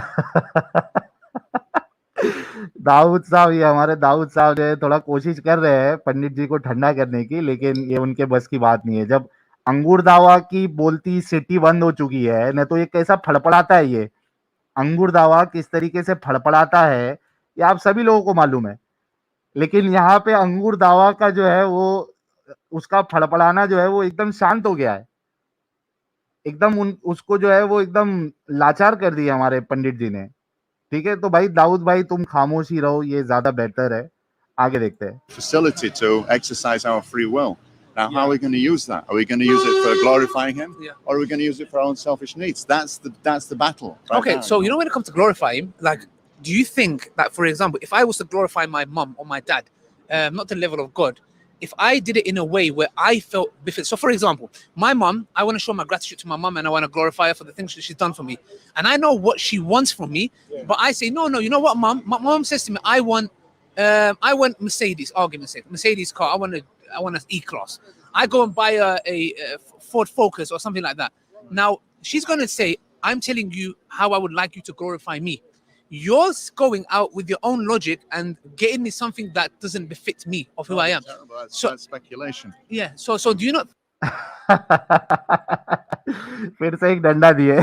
दाऊद साहब ये हमारे दाऊद साहब जो है थोड़ा कोशिश कर रहे हैं पंडित जी को ठंडा करने की, लेकिन ये उनके बस की बात नहीं है। जब अंगूर दावा की बोलती सिटी बंद हो चुकी है न, तो ये कैसा फड़फड़ाता है। ये अंगूर दावा किस तरीके से फड़फड़ाता है ये आप सभी लोगों को मालूम है। लेकिन यहाँ पे अंगूर दावा का जो है वो उसका फड़फड़ाना जो है वो एकदम शांत हो गया है। एकदम उसको जो है वो एकदम लाचार कर दिया हमारे पंडित जी ने। ठीक है, तो भाई दाऊद भाई तुम खामोश ही रहो, ये ज्यादा बेहतर है। आगे देखते हैं। facility to exercise our free will. Now, how are we going to use that? Are we going to use it for glorifying Him, Yeah. or are we going to use it for our own selfish needs? That's the battle. Right Okay, now. so you know when it comes to glorify Him, like, do you think that, for example, if I was to glorify my mum or my dad, not to the level of God, if I did it in a way where I felt befit. So, for example, my mum, I want to show my gratitude to my mum and I want to glorify her for the things that she's done for me. And I know what she wants from me, but I say, no, you know what, mum? My mum says to me, I want Mercedes, argument's sake, Mercedes car. I want an E-Class. I go and buy a Ford Focus or something like that. Now, she's going to say, I'm telling you how I would like you to glorify me. You're going out with your own logic and getting me something that doesn't befit me of who I am. Terrible. That's, So- that's speculation. Yeah. So do you not? फिर से एक डंडा दिए।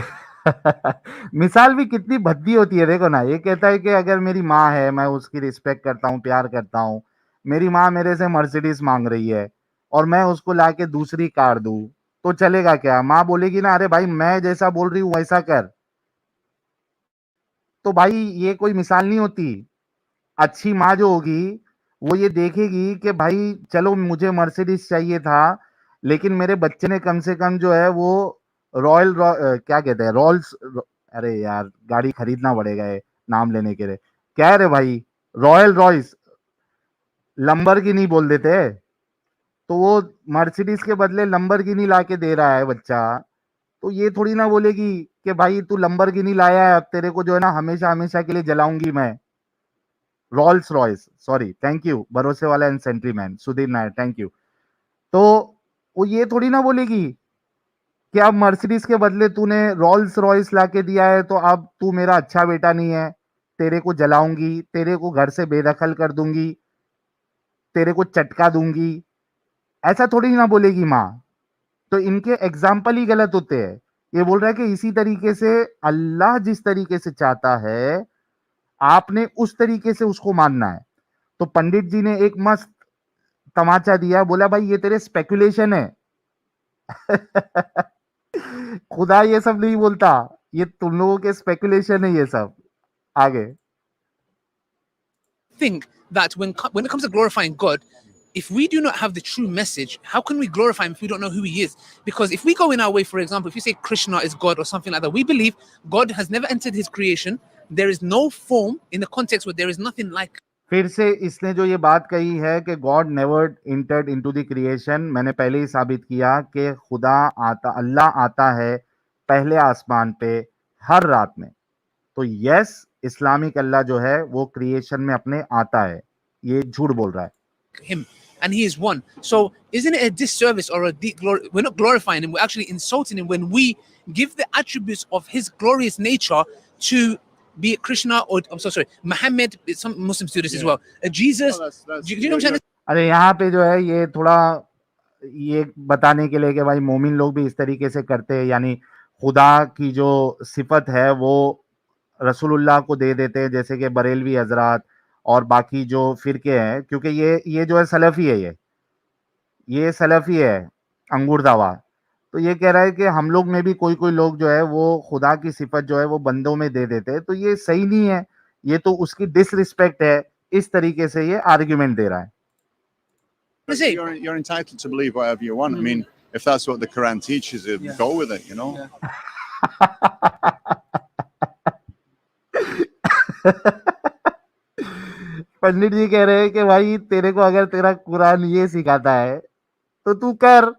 मिसाल भी कितनी भद्दी होती है, देखो ना। ये कहता है कि अगर मेरी माँ है, मैं उसकी रिस्पेक्ट करता हूँ, प्यार करता हूँ। मेरी माँ मेरे से मर्सिडीज मांग रही है, और मैं उसको लाके दूसरी कार दूं तो चलेगा क्या? माँ बोलेगी ना, अरे भाई मैं जैसा बोल रही हूँ वैसा कर। तो भाई ये कोई मिसाल नहीं होती। अच्छी माँ जो होगी वो ये देखेगी कि भाई चलो मुझे मर्सिडीज चाहिए था, लेकिन मेरे बच्चे ने कम से कम जो है वो क्या कहते हैं, अरे यार गाड़ी खरीदना पड़ेगा ये नाम लेने के लिए। क्या है रे भाई, रॉयल रॉयस, लंबरगिनी बोल देते हैं। तो वो मर्सिडीज के बदले लंबरगिनी लाके दे रहा है बच्चा, तो ये थोड़ी ना बोलेगी कि भाई तू लंबरगिनी लाया है, अब तेरे को जो है ना हमेशा हमेशा के लिए जलाऊंगी मैं। Rolls Royce, sorry, thank you भरोसे वाला एंड सेंट्रीमैन सुधीर नायर, थैंक यू। तो वो ये थोड़ी ना बोलेगी कि अब मर्सिडीज के बदले तूने रॉल्स रॉयस लाके दिया है तो अब तू मेरा अच्छा बेटा नहीं है, तेरे को जलाऊंगी, तेरे को घर से बेदखल कर दूंगी, तेरे को चटका दूंगी। ऐसा थोड़ी ना बोलेगी माँ। तो इनके एग्जाम्पल ही गलत होते हैं। ये बोल रहा है कि इसी तरीके से अल्लाह जिस तरीके से चाहता है आपने उस तरीके से उसको मानना है। तो पंडित जी ने एक मस्त तमाचा दिया, बोला भाई ये तेरे स्पेकुलेशन है। खुदा ये सब नहीं बोलता, ये तुम लोगों के स्पेकुलेशन है ये सब। आगे Think that when it comes to glorifying God, if we do not have the true message, how can we glorify him if we don't know who he is? Because if we go in our way, for example, if you say Krishna is God or something like that, we believe God has never entered his creation. There is no form in the context where there is nothing like. फिर से इसने जो ये बात कही है कि God never entered into the creation, मैंने पहले ही साबित किया कि खुदा आता, अल्लाह आता है पहले आसमान पे हर रात में। तो यस, इस्लामिक अल्लाह जो है वो क्रिएशन में अपने आता है, ये झूठ बोल रहा है। him, and he is one. So isn't it a disservice or we're not glorifying him, we're actually insulting him when we give the attributes of his glorious nature to be it Krishna or I'm so sorry, Muhammad. Some Muslims do this as well. Jesus. Do you know what I'm saying? अरे यहाँ पे जो है ये थोड़ा ये बताने के लिए कि भाई मोमिन लोग भी इस तरीके से करते हैं, यानी खुदा की जो सिफत है वो रसूलुल्लाह को दे देते हैं, जैसे कि बरेलवी हजरात और बाकी जो फिरके हैं, क्योंकि ये जो है सलफी है, ये सलफी है अंगूर दावा। तो ये कह रहा है कि हम लोग में भी कोई कोई लोग जो है वो खुदा की सिफत जो है वो बंदों में दे देते हैं, तो ये सही नहीं है, ये तो उसकी डिसरिस्पेक्ट है। इस तरीके से ये आर्ग्यूमेंट दे रहा है। You're entitled to believe whatever you want. I mean, if that's what the Quran teaches, go with it, you know. पंडित जी कह रहे हैं कि भाई तेरे को अगर तेरा कुरान ये सिखाता है तो तू कर,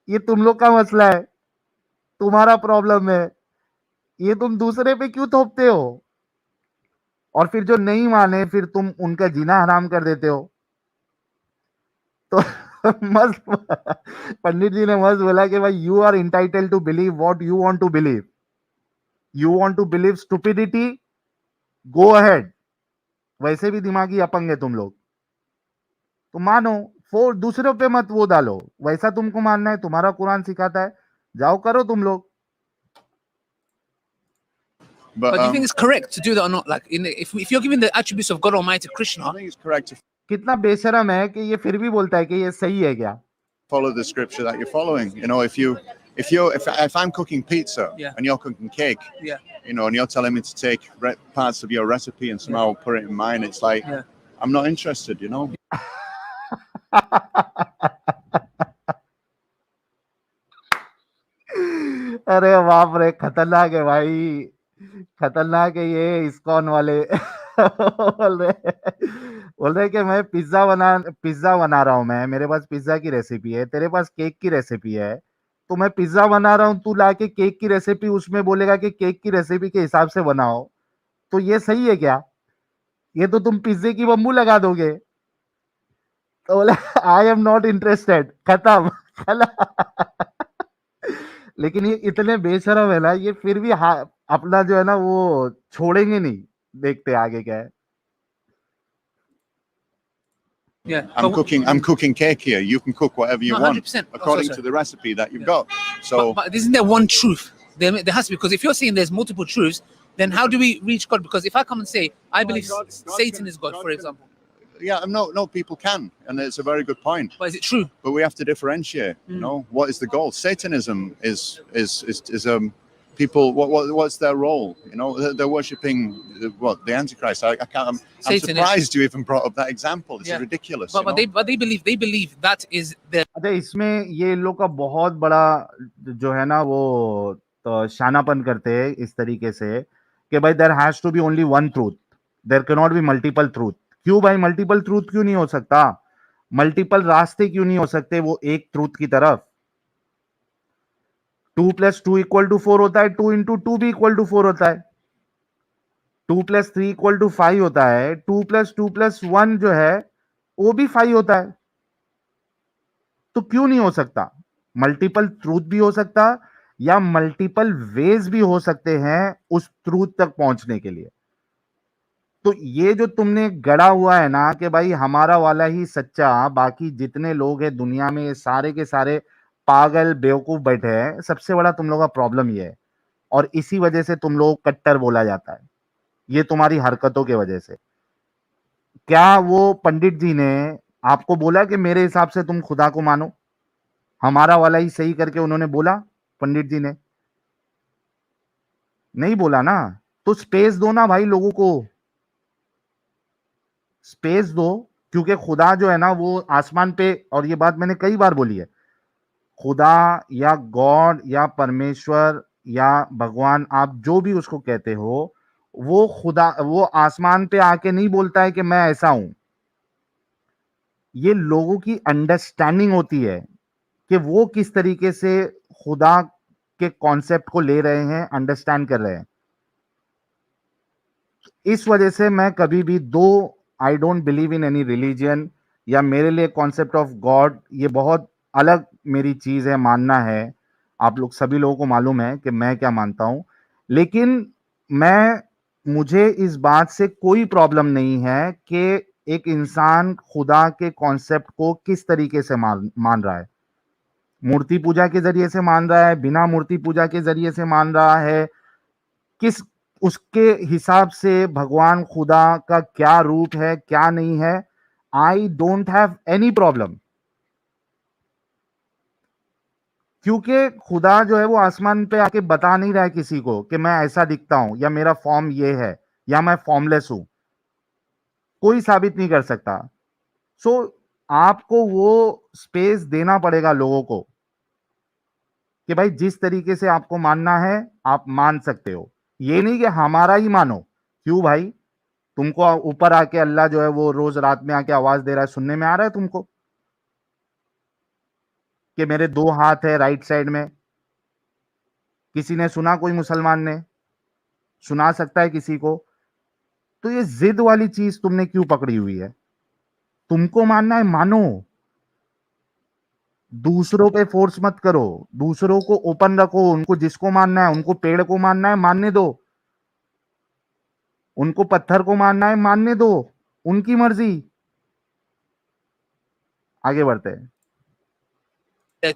ये तुम लोग का मसला है, तुम्हारा प्रॉब्लम है, ये तुम दूसरे पे क्यों थोपते हो? और फिर जो नहीं माने फिर तुम उनका जीना हराम कर देते हो। तो मस्त पंडित जी ने मस्त बोला कि भाई you are entitled to believe what you want to believe. You want to believe stupidity, go ahead. वैसे भी दिमागी अपंग है तुम लोग, तो मानो, दूसरों पे मत वो डालो। वैसा तुमको मानना है, तुम्हारा कुरान सिखाता है, जाओ करो तुम लोग। But do you think it's correct to do that or not? Like, if you're giving the attributes of God Almighty Krishna, I think it's correct to कितना बेशरम है कि ये फिर भी बोलता है कि ये सही है क्या? follow the scripture that you're following. You know, if I'm cooking pizza and you're cooking cake, you know, and you're telling me to take parts of your recipe and somehow put it in mine, it's like I'm not interested, you know. अरे बाप रे, खतरनाक है भाई, खतरनाक है ये ISKCON वाले। बोल रहे कि मैं पिज्जा बना रहा हूँ, मैं, मेरे पास पिज्जा की रेसिपी है, तेरे पास केक की रेसिपी है, तो मैं पिज्जा बना रहा हूँ, तू लाके केक की रेसिपी उसमें बोलेगा कि केक की रेसिपी के हिसाब से बनाओ, तो ये सही है क्या? ये तो तुम पिज्जे की बम्बू लगा दोगे। तो बोले आई एम नॉट इंटरेस्टेड, खत्म। लेकिन ये इतने बेशरम है ना, ये फिर भी अपना जो है ना वो छोड़ेंगे नहीं, देखते आगे क्या है। I'm cooking cake here. You can cook whatever you want 100%. according to the recipe that you've got. So, but isn't there one truth? There has to be, because if you're saying there's multiple truths, then how do we reach God? Because if I come and say I believe Satan is God, for example, Yeah, no, people can, and it's a very good point. But is it true? But we have to differentiate. You know, what is the goal? Satanism is people. What's their role? You know, they're worshiping the Antichrist. I can't. I'm Satanist. surprised you even brought up that example. It's Yeah. ridiculous. But you know? they believe that is the अच्छा, इसमें ये लोग का बहुत बड़ा जो है ना वो तो शानापन करते हैं इस तरीके से कि भाई there has to be only one truth, there can not be multiple truth. क्यों भाई मल्टीपल ट्रूथ क्यों नहीं हो सकता? मल्टीपल रास्ते क्यों नहीं हो सकते वो एक ट्रूथ की तरफ? 2 + 2 = 4 होता है, 2 × 2 भी = 4 होता है, 2 + 3 = 5 होता है, 2 + 2 + 1 जो है वो भी 5 होता है। तो क्यों नहीं हो सकता? मल्टीपल ट्रूथ भी हो सकता या मल्टीपल वेज भी हो सकते हैं उस ट्रूथ तक पहुंचने के लिए। तो ये जो तुमने गढ़ा हुआ है ना कि भाई हमारा वाला ही सच्चा, बाकी जितने लोग हैं दुनिया में ये सारे के सारे पागल बेवकूफ बैठे हैं, सबसे बड़ा तुम लोगों का प्रॉब्लम ये है और इसी वजह से तुम लोग कट्टर बोला जाता है, ये तुम्हारी हरकतों की वजह से। क्या वो पंडित जी ने आपको बोला कि मेरे हिसाब से तुम खुदा को मानो? हमारा वाला ही सही करके उन्होंने बोला पंडित जी ने? नहीं बोला ना। तो स्पेस दो ना भाई, लोगों को स्पेस दो, क्योंकि खुदा जो है ना वो आसमान पे, और ये बात मैंने कई बार बोली है, खुदा या गॉड या परमेश्वर या भगवान, आप जो भी उसको कहते हो, वो खुदा वो आसमान पे आके नहीं बोलता है कि मैं ऐसा हूं। ये लोगों की अंडरस्टैंडिंग होती है कि वो किस तरीके से खुदा के कॉन्सेप्ट को ले रहे हैं, अंडरस्टैंड कर रहे हैं। इस वजह से मैं कभी भी I don't believe in any religion, या मेरे लिए कॉन्सेप्ट ऑफ गॉड ये बहुत अलग मेरी चीज है, मानना है। आप लोग सभी लोगों को मालूम है कि मैं क्या मानता हूं, लेकिन मुझे इस बात से कोई प्रॉब्लम नहीं है कि एक इंसान खुदा के कॉन्सेप्ट को किस तरीके से मान रहा है। मूर्ति पूजा के जरिए से मान रहा है, बिना मूर्ति पूजा के जरिए से मान रहा है, किस उसके हिसाब से भगवान खुदा का क्या रूप है क्या नहीं है, I don't have any problem. क्योंकि खुदा जो है वो आसमान पे आके बता नहीं रहा है किसी को कि मैं ऐसा दिखता हूं या मेरा फॉर्म ये है या मैं फॉर्मलेस हूं, कोई साबित नहीं कर सकता। सो आपको वो स्पेस देना पड़ेगा लोगों को कि भाई जिस तरीके से आपको मानना है आप मान सकते हो, ये नहीं कि हमारा ही मानो। क्यों भाई, तुमको ऊपर आके अल्लाह जो है वो रोज रात में आके आवाज दे रहा है, सुनने में आ रहा है तुमको कि मेरे 2 हाथ है राइट साइड में? किसी ने सुना? कोई मुसलमान ने सुना सकता है किसी को? तो ये जिद वाली चीज तुमने क्यों पकड़ी हुई है? तुमको मानना है मानो, दूसरों पे फोर्स मत करो, दूसरों को ओपन रखो, उनको जिसको मानना है, उनको पेड़ को मानना है मानने दो, उनको पत्थर को मानना है मानने दो, उनकी मर्जी। आगे बढ़ते हैं।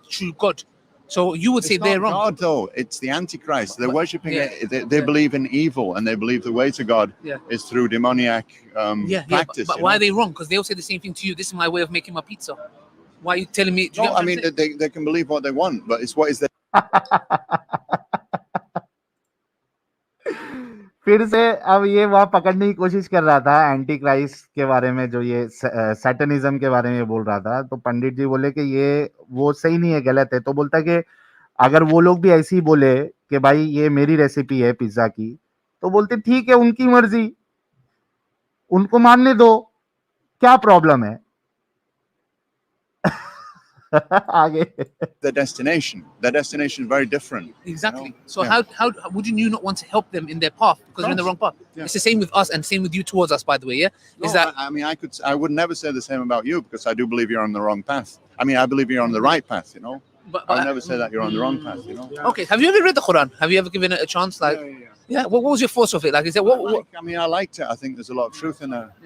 true God. So you would say It's they're not wrong. God, though. It's the Antichrist. They're But- worshiping yeah, it. They yeah. believe in evil, and they believe the way to God Yeah. is through demoniac practice. But you why know? are they wrong? Because they'll say the same thing to you. This is my way of making my pizza. Why are you telling me? Do you No, get what I mean I'm saying? they can believe what they want, but it's what is their फिर से अब ये वहां पकड़ने की कोशिश कर रहा था एंटी क्राइस्ट के बारे में, जो ये सैटनिज्म के बारे में बोल रहा था। तो पंडित जी बोले कि ये वो सही नहीं है, गलत है। तो बोलता कि अगर वो लोग भी ऐसे ही बोले कि भाई ये मेरी रेसिपी है पिज्जा की, तो बोलते ठीक है, उनकी मर्जी, उनको मानने दो, क्या प्रॉब्लम है? आगे their destination. Their destination is very different. Exactly. You know? So Yeah. how would you not want to help them in their path because they're in the wrong path? Yeah. It's the same with us and same with you towards us, by the way. Yeah. No, Is that I mean I would never say the same about you, because I do believe you're on the wrong path. I mean I believe you're on the right path. You know, but, I'll never say that you're on the wrong path. You know. Okay. Have you ever read the Quran? Have you ever given it a chance? Like, yeah. What was your thoughts of it? Like, is it what? I mean, I liked it. I think there's a lot of truth in it.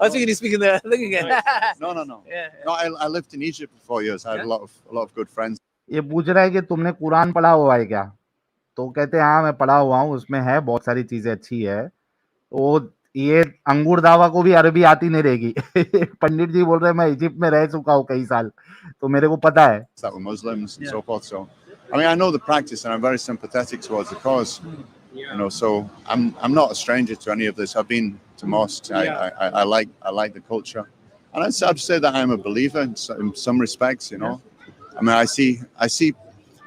was thinking he's speaking the thing again. No. Yeah. No, I lived in Egypt for 4 years. I had Yeah. a lot of good friends. ये पूछ रहा है कि तुमने कुरान पढ़ा हुआ है क्या? तो कहते हैं हाँ मैं पढ़ा हुआ हूँ, उसमें है बहुत सारी चीजें अच्छी है। तो ये अंगूर दावा को भी अरबी आती नहीं रहेगी। पंडित जी बोल रहे हैं मैं इजिप्ट में रह चुका हूँ कई साल, तो मेरे को पता है। that were Muslims and Yeah. so forth. So, I mean, I know the practice and I'm very sympathetic towards the cause. You know, so I'm not a stranger to any of this. I've been to mosques. I like the culture, and I'd say that I'm a believer in some respects. You know, I mean, I see.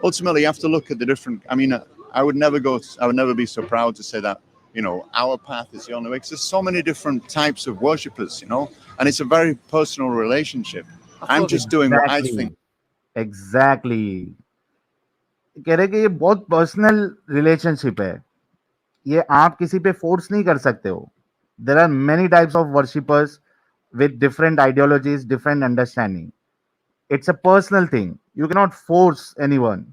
Ultimately, you have to look at the different. I mean, I would never be so proud to say that. You know, our path is the only way. Because there's so many different types of worshippers. You know, and it's a very personal relationship. I'm just doing what I think. Exactly कह रहे कि ये बहुत personal relationship है, ये आप किसी पे फोर्स नहीं कर सकते हो। There are many types of worshippers with different ideologies, different understanding. It's a personal thing, you can not force anyone.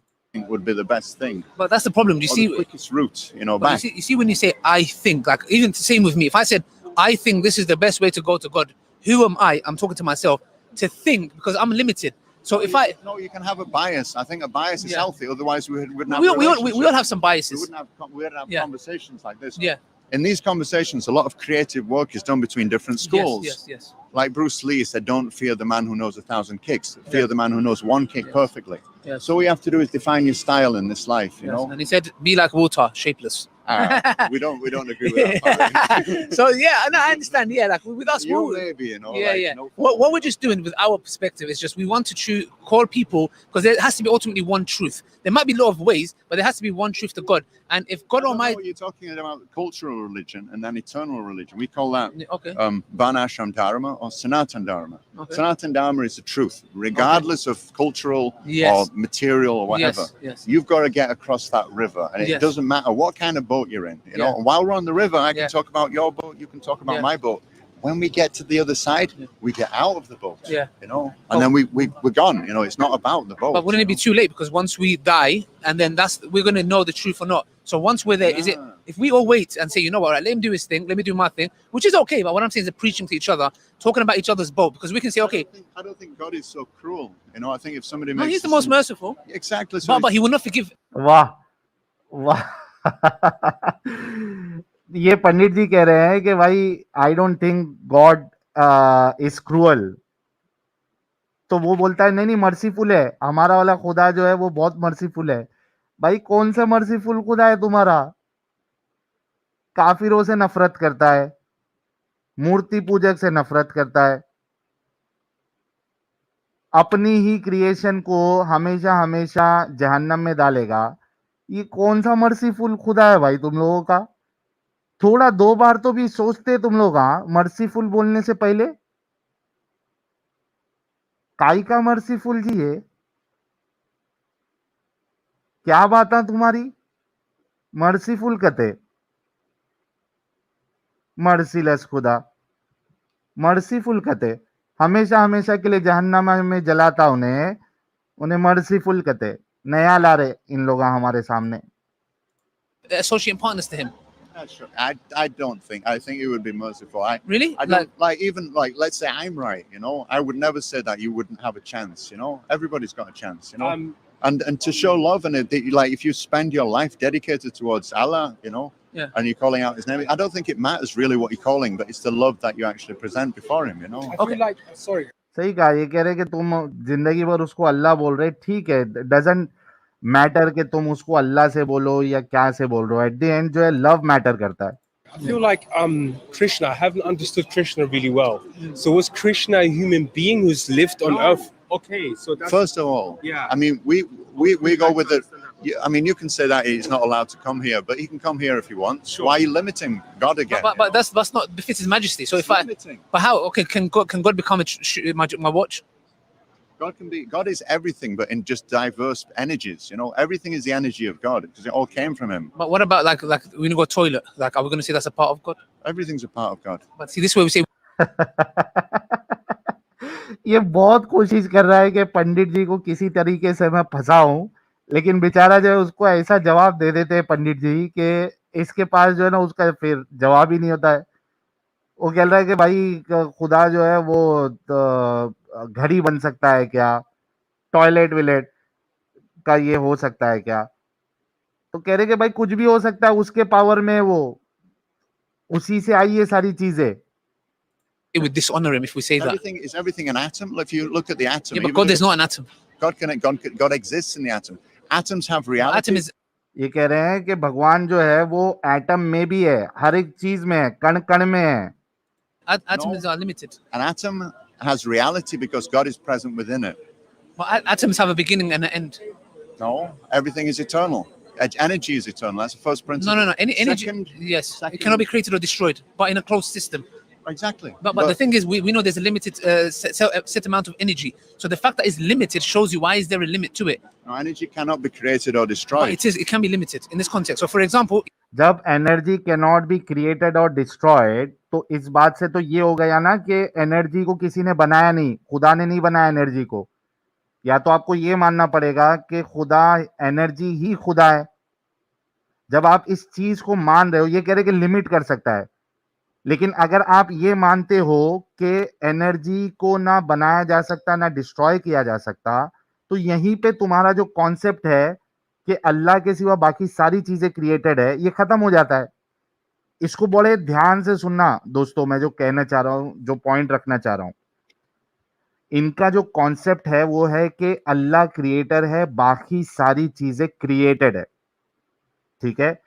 Would be the best thing. But that's the problem. You Or see, the quickest route, you know, but back. you see when you say I think, like even the same with me. If I said I think this is the best way to go to God, who am I? I'm talking to myself to think because I'm limited. So if I No, you can have a bias. I think a bias is Yeah. healthy. Otherwise, we wouldn't we have. all, we, all, we all have some We biases. wouldn't have Yeah. conversations like this. Yeah. In these conversations, a lot of creative work is done between different schools. Yes, yes, yes. Like Bruce Lee said, "Don't fear the man who knows 1,000 kicks. Fear the man who knows one kick perfectly." Yes. So all you have to do is define your style in this life. You Yes. know, And he said, "Be like water, shapeless." we don't agree with that. Probably. So yeah, no, I understand. Yeah, like with us, You we'll- maybe, you know. yeah, like, yeah. no What we're just doing with our perspective is just we want to call people because there has to be ultimately one truth. There might be a lot of ways, but there has to be one truth to God. And if I God don't know Almighty, what you're talking about cultural religion and then eternal religion. We call that okay, Varnashram Dharma or Sanatan Dharma. Okay. Sanatan Dharma is the truth, regardless of cultural Yes. or material or whatever. Yes, yes. You've got to get across that river, and it Yes. doesn't matter what kind of boat you're in. You know, Yeah. and while we're on the river, I can Yeah. talk about your boat, you can talk about Yeah. my boat. When we get to the other side, Yeah. we get out of the boat. Yeah. You know, Oh. and then we're gone. You know, it's not about the boat. but wouldn't it be you know? too late? Because once we die, and then we're gonna know the truth or not. So once we're there, is it? Yeah. If we all wait and say, you know what, right, let him do his thing, let me do my thing, which is okay. But what I'm saying is preaching to each other, talking about each other's boat, because we can say, okay, I don't think God is so cruel. You know, I think if somebody no, makes he's the most merciful, exactly so but he will not forgive. वाह वाह। ये पंडित जी कह रहे हैं कि भाई I don't think God is cruel. तो वो बोलता है नहीं नहीं मर्सीफुल है, हमारा वाला खुदा जो है वो बहुत मर्सीफुल है। भाई कौन सा मर्सीफुल खुदा है तुम्हारा? काफिरों से नफरत करता है, मूर्ति पूजक से नफरत करता है, अपनी ही क्रिएशन को हमेशा हमेशा जहन्नम में डालेगा। ये कौन सा मर्सीफुल खुदा है भाई तुम लोगों का? थोड़ा दो बार तो भी सोचते तुम लोग, हाँ, मर्सीफुल बोलने से पहले। काई का मर्सीफुल जी है? क्या बात है तुम्हारी? मर्सीफुल कहते, मर्सीलेस खुदा, मर्सीफुल कहते, हमेशा हमेशा के लिए जहन्नम में जलाता उन्हें, उन्हें मर्सीफुल कहते। नया ला रहे इन लोग हमारे सामने। Associate partners to him. That's true. I don't think. I think it would be merciful. Really? I don't like even like let's say I'm right. You know, I would never say that you wouldn't have a chance. You know, everybody's got a chance. You know, and to show love and like if you spend your life dedicated towards Allah, you know, Yeah. and you're calling out His name, I don't think it matters really what you're calling, but it's the love that you actually present before Him. You know. I Okay. feel like, sorry, सही कहा, ये कह रहे कि तुम जिंदगी भर उसको अल्लाह बोल रहे, ठीक है, डजंट मैटर कि तुम उसको अल्लाह से बोलो या क्या से बोल रहे हो, एट द एंड जो है लव मैटर करता है। I feel like Krishna, I haven't understood Krishna really well. So was Krishna a human being who's lived on earth? Okay, so that's First of all, Yeah. I mean, we go with it. I mean, you can say that he's not allowed to come here, but he can come here if he wants. Sure. Why are you limiting God again? But that's not befits His Majesty. So It's if I, limiting. but how? Okay, can God become my watch? God is everything, but in just diverse energies. You know, everything is the energy of God because it all came from Him. But what about like when you go toilet? Like, are we going to say that's a part of God? Everything's a part of God. But see, this way we say ये बहुत कोशिश कर रहा है कि पंडित जी को किसी तरीके से मैं फंसाऊं, लेकिन बेचारा जो है उसको ऐसा जवाब दे देते हैं पंडित जी कि इसके पास जो है ना उसका फिर जवाब ही नहीं होता है। वो कह रहा है कि भाई खुदा जो है वो घड़ी बन सकता है क्या, टॉयलेट विलेट का ये हो सकता है क्या? तो कह रहे कि भाई कुछ भी हो सकता है, उसके पावर में, वो उसी से आई ये सारी चीजें. It would dishonor him if we say that. Everything an atom? If you look at the atom, Yeah, but even God if is not an atom. God exists in the atom. Atoms have Well, reality. atom is ये कह रहे हैं कि भगवान जो है वो atom में भी है, हर एक चीज में है, कण कण में है. atoms are limited. An atom has reality because God is present within it. But atoms have a beginning and an end. No, everything is eternal. Energy is eternal. That's the first principle. No. Any energy, Second- yes, second- it cannot be created or destroyed, but in a closed system. Exactly. But the thing is, we know there's a limited set amount of energy. So the fact that it's limited shows you why is there a limit to it. No, energy cannot be created or But destroyed. it can be limited in this context. So for example, जब energy cannot be created और destroyed, तो इस बात से तो ये हो गया ना कि एनर्जी को किसी ने बनाया नहीं, खुदा ने नहीं बनाया एनर्जी को. या तो आपको ये मानना पड़ेगा कि खुदा, एनर्जी ही खुदा है. जब आप इस चीज को मान रहे हो, ये कह रहे कि लिमिट कर सकता है, लेकिन अगर आप ये मानते हो कि एनर्जी को ना बनाया जा सकता, ना डिस्ट्रॉय किया जा सकता, तो यहीं पे तुम्हारा जो कॉन्सेप्ट है कि अल्लाह के सिवा बाकी सारी चीजें क्रिएटेड है, ये खत्म हो जाता है. इसको बड़े ध्यान से सुनना दोस्तों, मैं जो कहना चाह रहा हूं, जो पॉइंट रखना चाह रहा हूं. इनका जो कॉन्सेप्ट है वो है कि अल्लाह क्रिएटर है, बाकी सारी चीजें क्रिएटेड है. ठीक है,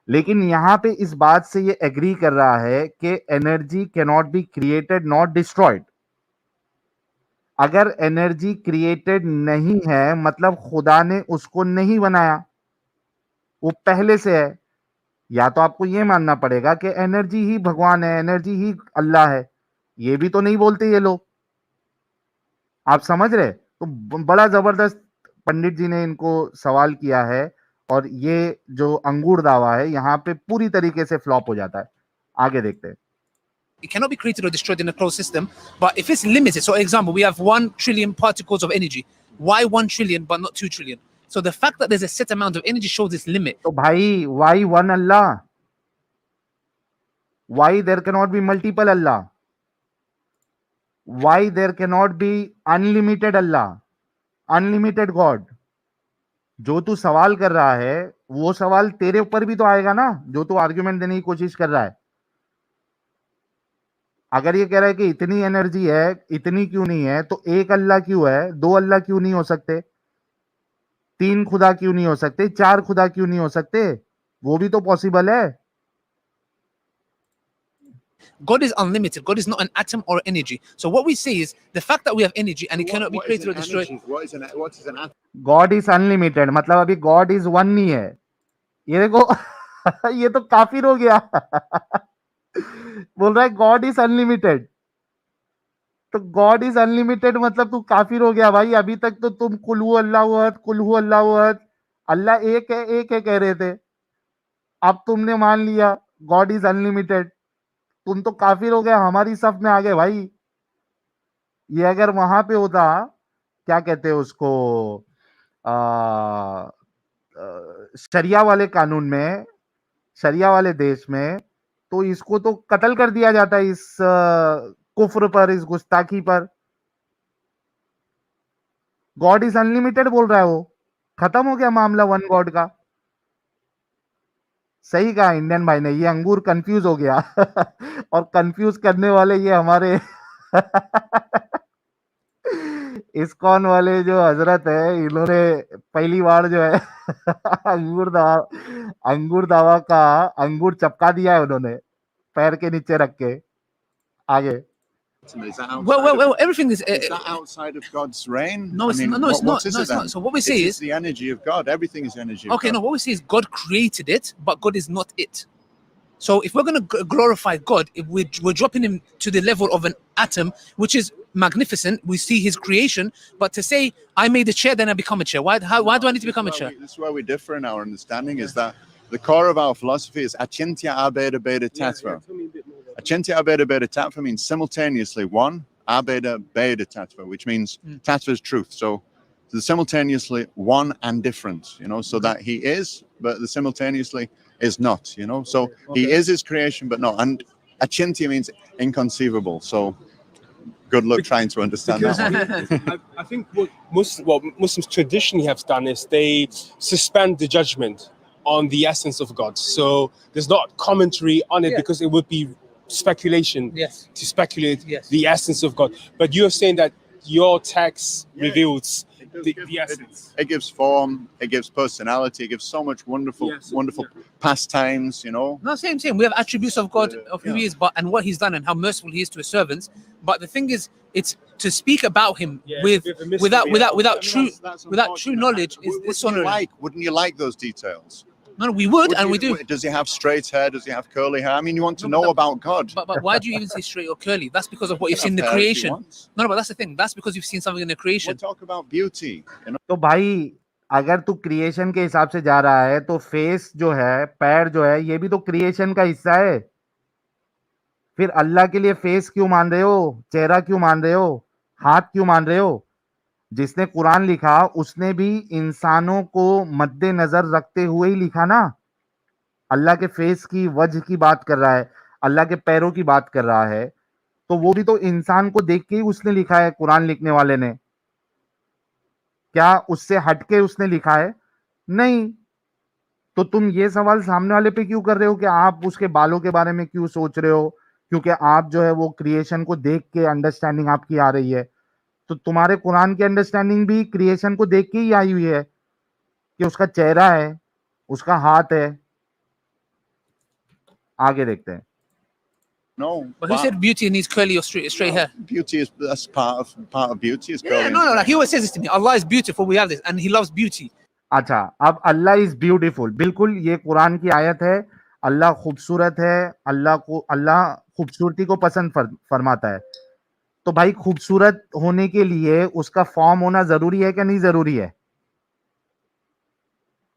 लेकिन यहां पे इस बात से ये एग्री कर रहा है कि energy can not be created not destroyed. अगर एनर्जी क्रिएटेड नहीं है, मतलब खुदा ने उसको नहीं बनाया, वो पहले से है. या तो आपको ये मानना पड़ेगा कि एनर्जी ही भगवान है, एनर्जी ही अल्लाह है. ये भी तो नहीं बोलते ये लोग. आप समझ रहे? तो बड़ा जबरदस्त पंडित जी ने इनको सवाल किया है, और ये जो अंगूर दावा है यहाँ पे पूरी तरीके से फ्लॉप हो जाता है. आगे देखते हैं. it cannot be created or destroyed in a closed system. But if it's limited, so example, we have 1 trillion particles of energy. Why 1 trillion but not 2 trillion? So the fact that there's a set amount of energy shows this limit. तो भाई, why one Allah? Why there cannot be multiple Allah? Why there cannot be unlimited Allah? Unlimited God? जो तू सवाल कर रहा है वो सवाल तेरे ऊपर भी तो आएगा ना, जो तू आर्ग्यूमेंट देने की कोशिश कर रहा है. अगर ये कह रहा है कि इतनी एनर्जी है, इतनी क्यों नहीं है, तो एक अल्लाह क्यों है, 2 अल्लाह क्यों नहीं हो सकते, 3 खुदा क्यों नहीं हो सकते, 4 खुदा क्यों नहीं हो सकते? वो भी तो पॉसिबल है. God is unlimited. God is not an atom or energy. So what we say is the fact that we have energy and it cannot be created or destroyed. What is an atom? God is unlimited, मतलब अभी God is one नहीं है. ये देखो ये तो काफिर हो गया. बोल रहा है गॉड इज अनलिमिटेड. तो गॉड इज अनलिमिटेड मतलब तू काफिर हो गया भाई. अभी तक तो तुम कुल हु अल्लाहु अहद, कुल हु अल्लाहु अहद, अल्लाह एक है कह रहे थे. अब तुमने मान लिया गॉड इज अनलिमिटेड. तुम तो काफिर हो गया, हमारी सफ में आ गए भाई. ये अगर वहां पे होता, क्या कहते हैं उसको, शरिया वाले कानून में, शरिया वाले देश में, तो इसको तो कत्ल कर दिया जाता है, इस कुफ्र पर, इस गुस्ताखी पर. गॉड इज अनलिमिटेड बोल रहा है वो. खत्म हो गया मामला वन गॉड का. सही कहा इंडियन भाई ने. ये अंगूर कंफ्यूज हो गया और कंफ्यूज करने वाले ये हमारे इस्कॉन वाले जो हजरत है, इन्होंने पहली बार जो है अंगूर दावा का अंगूर चपका दिया है उन्होंने पैर के नीचे रख के. आगे. Is that outside Well, everything is. is that outside of God's reign? No, it's not. No, it's what not. is No, it it's then? not. So what we say It's is the energy of God. Everything is energy. okay. Of No, God. what we say is God created it, but God is not it. So if we're going to glorify God, if we're dropping him to the level of an atom, which is magnificent, we see his creation. But to say I made a chair, then I become a chair. Why do I need to become a chair? This is where we differ in our understanding. Is that the core of our philosophy is Achintya Abeda Beda Tattva. Tell me a bit more about Achintya Abeda Beda Tattva means simultaneously one, Abeda Beda Tattva, which means Tattva is truth. So the simultaneously one and different, so that he is, but the simultaneously is not, So he is his creation, but not. And Achintya means inconceivable. So good luck trying to understand because that one. I think what Muslims traditionally have done is they suspend the judgment. on the essence of God. So there's not commentary on it Yeah. because it would be speculation Yes. to speculate Yes. the essence of God. But you're saying that your text Yeah. reveals It does the give- essence. It gives form, it gives personality, it gives so much wonderful, Yes, wonderful pastimes, you know. No, same. We have attributes of God, of who He is, but and what He's done and how merciful He is to His servants. But the thing is, it's to speak about Him Yeah, with it's a bit of a mystery, without yeah. without I without mean, true that's without true unfortunate. knowledge is Wouldn't dishonoring. wouldn't you like those details? No, we would and we do. Does he have straight hair? Does he have curly hair? I mean, you want to No, know but about God. But why do you even say straight or curly? That's because of what you've He seen in can the have hair if he creation. wants. No, but that's the thing. That's because you've seen something in the We'll creation. talk about beauty. You know, तो भाई अगर तू creation के हिसाब से जा रहा है तो फेस जो है, पैर जो है, ये भी तो क्रिएशन का हिस्सा है। फिर अल्लाह के लिए फेस क्यों मान रहे हो, चेहरा क्यों मान रहे हो, हाथ क्यों मान रहे हो? जिसने कुरान लिखा उसने भी इंसानों को मद्देनजर रखते हुए ही लिखा ना। अल्लाह के फेस की, वजह की बात कर रहा है, अल्लाह के पैरों की बात कर रहा है, तो वो भी तो इंसान को देख के ही उसने लिखा है, कुरान लिखने वाले ने। क्या उससे हटके उसने लिखा है? नहीं। तो तुम ये सवाल सामने वाले पे क्यों कर रहे हो कि आप उसके बालों के बारे में क्यों सोच रहे हो? क्योंकि आप जो है वो क्रिएशन को देख के अंडरस्टैंडिंग आपकी आ रही है। तो तुम्हारे कुरान की अंडरस्टैंडिंग भी क्रिएशन को देख के ही आई हुई है कि उसका चेहरा है, उसका हाथ है। आगे देखते हैं। no. But who said beauty needs curly or straight hair? Beauty is that's part of beauty is Yeah, curly. no, like he always says this to me. Allah is beautiful. We have this, and He loves beauty. अच्छा, अब अल्लाह is beautiful, बिल्कुल ये कुरान की आयत है। अल्लाह खूबसूरत है, अल्लाह खूबसूरती को पसंद फरमाता है। तो भाई खूबसूरत होने के लिए उसका फॉर्म होना जरूरी है क्या नहीं जरूरी है?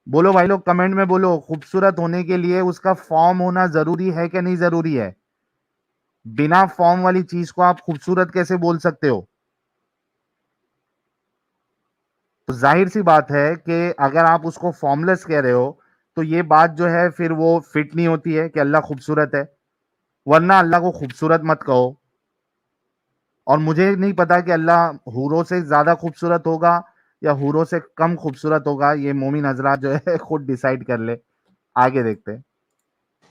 बोलो भाई लोग, कमेंट में बोलो, खूबसूरत होने के लिए उसका फॉर्म होना जरूरी है क्या नहीं जरूरी है? बिना फॉर्म वाली चीज को आप खूबसूरत कैसे बोल सकते हो? तो जाहिर सी बात है कि अगर आप उसको फॉर्मलेस कह रहे हो तो ये बात जो है फिर वो फिट नहीं होती है कि अल्लाह खूबसूरत है। वरना अल्लाह को खूबसूरत मत कहो। और मुझे नहीं पता कि अल्लाह हूरों से ज्यादा खूबसूरत होगा या हूरों से कम खूबसूरत होगा। ये मोमिन हजरात जो है खुद डिसाइड कर ले। आगे देखते हैं।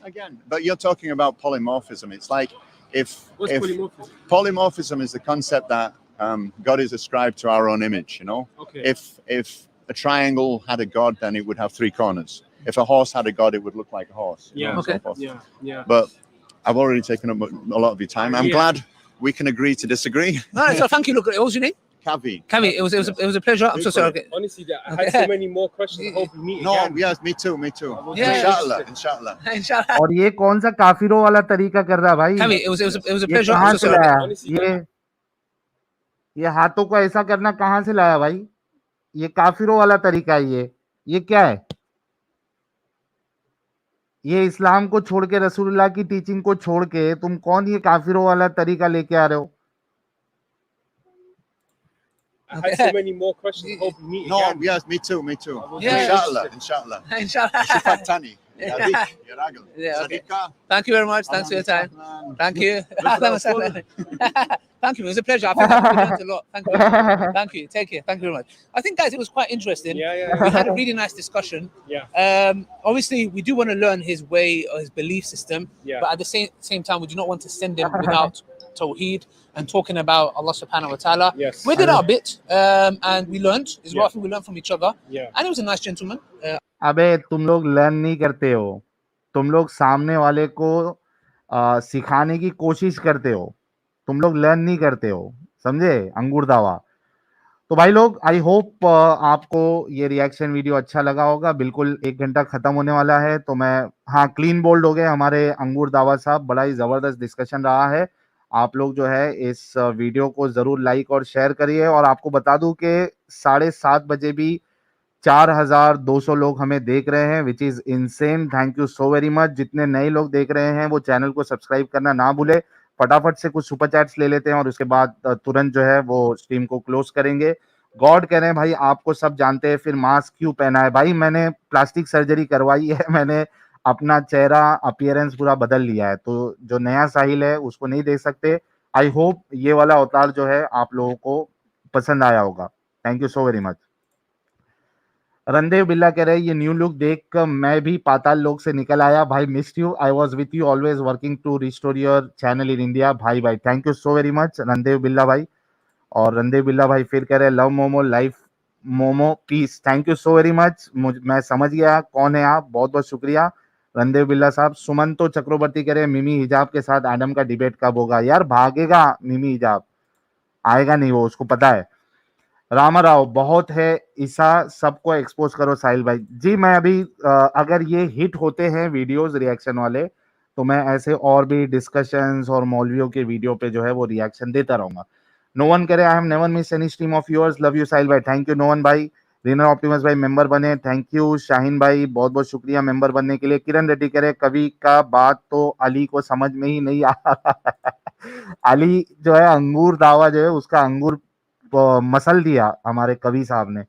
Again, but you're talking about polymorphism. It's like if What's polymorphism? polymorphism is the concept that God is ascribed to our own image. You know, Okay. if a triangle had a god, then it would have three corners. If a horse had a god, it would look like a horse. you know, Yeah. and so Okay. forth. Yeah. Yeah. But I've already taken up a lot of your time. I'm Yeah. glad we can agree to disagree. No, so thank you. Look, what was your name? Kavi. Kami. It was a pleasure. I'm so sorry. Okay. Honestly, I had so many more questions. I hope we meet No, again. yes, me too, me too. Yeah. Inshallah, inshallah. Inshallah. और ये कौन सा काफिरों वाला तरीका कर रहा है भाई? Kami, it was a ये pleasure. कहाँ I'm so से sorry. लाया? Honestly, ये हाथों को ऐसा करना कहाँ से लाया भाई? ये काफिरों वाला तरीका है ये क्या है? ये इस्लाम को छोड़ के, रसूलुल्लाह की टीचिंग को छोड़ के तुम कौन ये काफिरों वाला तरीका लेके आ रहे हो? I had so many more questions. I hope we meet No, again. yes, me too, me too. Yeah. Inshallah, inshallah. Inshallah. Shifat Tani. Yeah. Yadik, Yaragel. Yeah, okay. Sadiqa. Thank you very much. Thanks for your time. Ahlan. Thank you. Ahlan wa sahlan. Thank you. It was a pleasure. I think we learned a lot. Thank you. Thank you. Take care. Thank you very much. I think, guys, it was quite interesting. Yeah. We had a really nice discussion. Yeah. Obviously, we do want to learn his way or his belief system, Yeah. but at the same time, we do not want to send him without Tawheed and talking about Allah subhanahu wa ta'ala. Yes. We did our bit, and we learned. Is Yeah. what I think we learned from each other. Yeah. And he was a nice gentleman. अबे तुम लोग learn नहीं करते हो, तुम लोग सामने वाले को सिखाने की कोशिश करते हो, तुम लोग लर्न नहीं करते हो, समझे? अंगूर दावा। तो भाई लोग, आई होप आपको ये रिएक्शन वीडियो अच्छा लगा होगा। बिल्कुल 1 घंटा खत्म होने वाला है तो मैं, हाँ, क्लीन बोल्ड हो गए हमारे अंगूर दावा साहब। बड़ा ही जबरदस्त डिस्कशन रहा है। आप लोग जो है इस वीडियो को जरूर लाइक और शेयर करिए। और आपको बता दूं कि 7:30 बजे भी 4200 लोग हमें देख रहे हैं, which is insane. Thank you so very much. जितने नए लोग देख रहे हैं वो चैनल को सब्सक्राइब करना ना भूले। फटाफट से कुछ सुपर चैट्स ले लेते हैं और उसके बाद तुरंत जो है वो स्ट्रीम को क्लोज करेंगे। गॉड कह रहे हैं भाई आपको सब जानते हैं, फिर मास्क क्यों पहना है? भाई मैंने प्लास्टिक सर्जरी करवाई है, मैंने अपना चेहरा अपीयरेंस पूरा बदल लिया है, तो जो नया साहिल है उसको नहीं देख सकते। आई होप ये वाला अवतार जो है आप लोगों को पसंद आया होगा। Thank you so very much. Randev बिल्ला कह रहे हैं ये न्यू लुक देख कर मैं भी पाताल लोक से निकल आया भाई, missed you, I was with you always working to restore your channel in India. भाई भाई thank you so very much Randev Billa भाई। और रणदेव बिल्ला भाई फिर कह रहे हैं love momo life momo peace, thank you so very much. मैं समझ गया कौन है आप, बहुत बहुत शुक्रिया रणदेव बिल्ला साहब। सुमंतो चक्रवर्ती कह रहे हैं मिमी हिजाब के साथ एडम का डिबेट कब होगा? यार भागेगा मिमी हिजाब, आएगा नहीं वो, उसको पता है। रामा राव बहुत है ईसा, सबको एक्सपोज करो साहिल भाई। जी मैं अभी अगर ये हिट होते हैं वीडियोस रिएक्शन वाले तो मैं ऐसे और भी डिस्कशंस और मौलवियों के वीडियो पे जो है वो रिएक्शन देता रहूंगा। नो वन करे I have never miss any stream of yours, love you Sahil भाई, थैंक यू नो वन भाई। रीनर ऑप्टिमस भाई मेंबर बने, थैंक यू। शाहीन भाई बहुत बहुत शुक्रिया मेंबर बनने के लिए। किरण रेड्डी कह रहे कवि का बात तो अली को समझ में ही नहीं आ अली जो है अंगूर दावा जो है उसका अंगूर मसल दिया हमारे कवि साहब ने।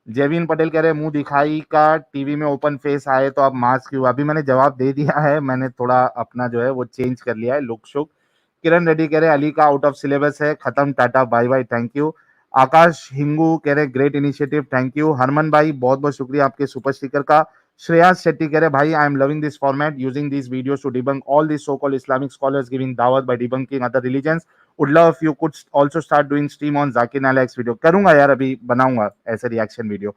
जेविन पटेल कह रहे मुंह दिखाई का टीवी में ओपन फेस आए तो आप मास्क क्यों? अभी मैंने जवाब दे दिया है, मैंने थोड़ा अपना जो है वो चेंज कर लिया है लुक शुक। किरण रेड्डी कह रहे अली का आउट ऑफ सिलेबस है, खत्म, tata bye bye, thank you. Akash Hingu कह रहे great initiative, thank you. Harman भाई बहुत बहुत शुक्रिया आपके सुपर स्टिकर का। श्रेयास शेट्टी कह रहे भाई I am loving this format using this videos to debunk all this so called Islamic scholars giving दावत by debunking other religions, would love if you could also start doing stream on Zakir Naik video. करूंगा यार, अभी बनाऊंगा ऐसे reaction video.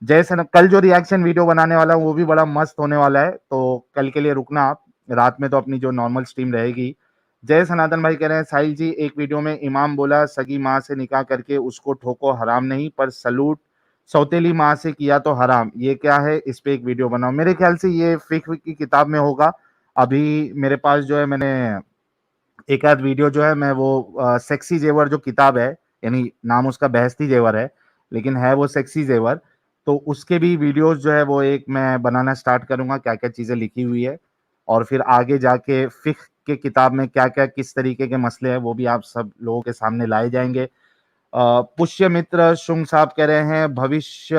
जैसे ना कल जो रिएक्शन वीडियो बनाने वाला हूँ वो भी बड़ा मस्त होने वाला है, तो कल के लिए रुकना आप, रात में तो अपनी जो नॉर्मल स्ट्रीम रहेगी। जय सनातन भाई कह रहे हैं साहिल जी एक वीडियो में इमाम बोला सगी माँ से निकाह करके उसको ठोको हराम नहीं, पर सलूट सौतेली माँ से किया तो हराम, ये क्या है? इस पे एक वीडियो बनाओ। मेरे ख्याल से ये फिक्र की किताब में होगा। अभी मेरे पास जो है मैंने एक आध वीडियो जो है मैं वो सेक्सी जेवर जो किताब है, यानी नाम उसका बहस्ती जेवर है लेकिन है वो सेक्सी जेवर, तो उसके भी वीडियोस जो है वो एक मैं बनाना स्टार्ट करूंगा, क्या क्या चीजें लिखी हुई है और फिर आगे जाके फिक्र के किताब में क्या क्या किस तरीके के मसले हैं वो भी आप सब लोगों के सामने लाए जाएंगे। पुष्य मित्र शुंग साहब कह रहे हैं भविष्य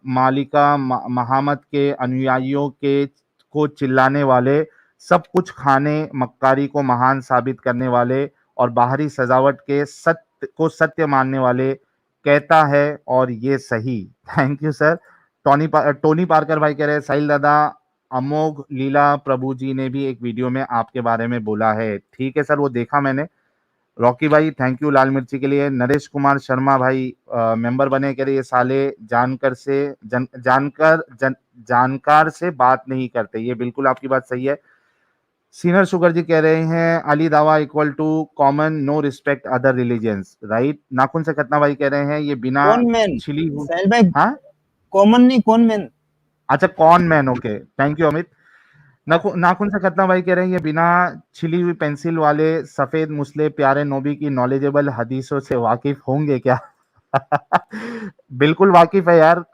मालिका महामत के अनुयायियों के को चिल्लाने वाले, सब कुछ खाने मक्कारी को महान साबित करने वाले और बाहरी सजावट के सत्य को सत्य मानने वाले कहता है और ये सही, thank you sir. Tony Parker भाई कह रहे हैं साहिल दादा अमोघ लीला प्रभु जी ने भी एक वीडियो में आपके बारे में बोला है, ठीक है सर वो देखा मैंने। रॉकी भाई थैंक यू लाल मिर्ची के लिए। नरेश कुमार शर्मा भाई मेंबर बने, कह रहे ये साले जानकार से बात नहीं करते, ये बिल्कुल आपकी बात सही है। सीनियर शुगर जी कह रहे हैं अली दावा equal to common no respect other religions, right. नाखून से खतना भाई कह रहे हैं ये बिना कौन मैन छिली हुई, साहिल भाई, हाँ कॉमन नहीं कौन मैन। अच्छा कौन man, okay thank you Amit. नाखून से खतना भाई कह रहे हैं ये बिना छिली हुई पेंसिल वाले सफेद मुसले प्यारे नबी की नॉलेजेबल हदीसों से वाकिफ होंगे क्या? बिल्कुल वाकिफ है यार।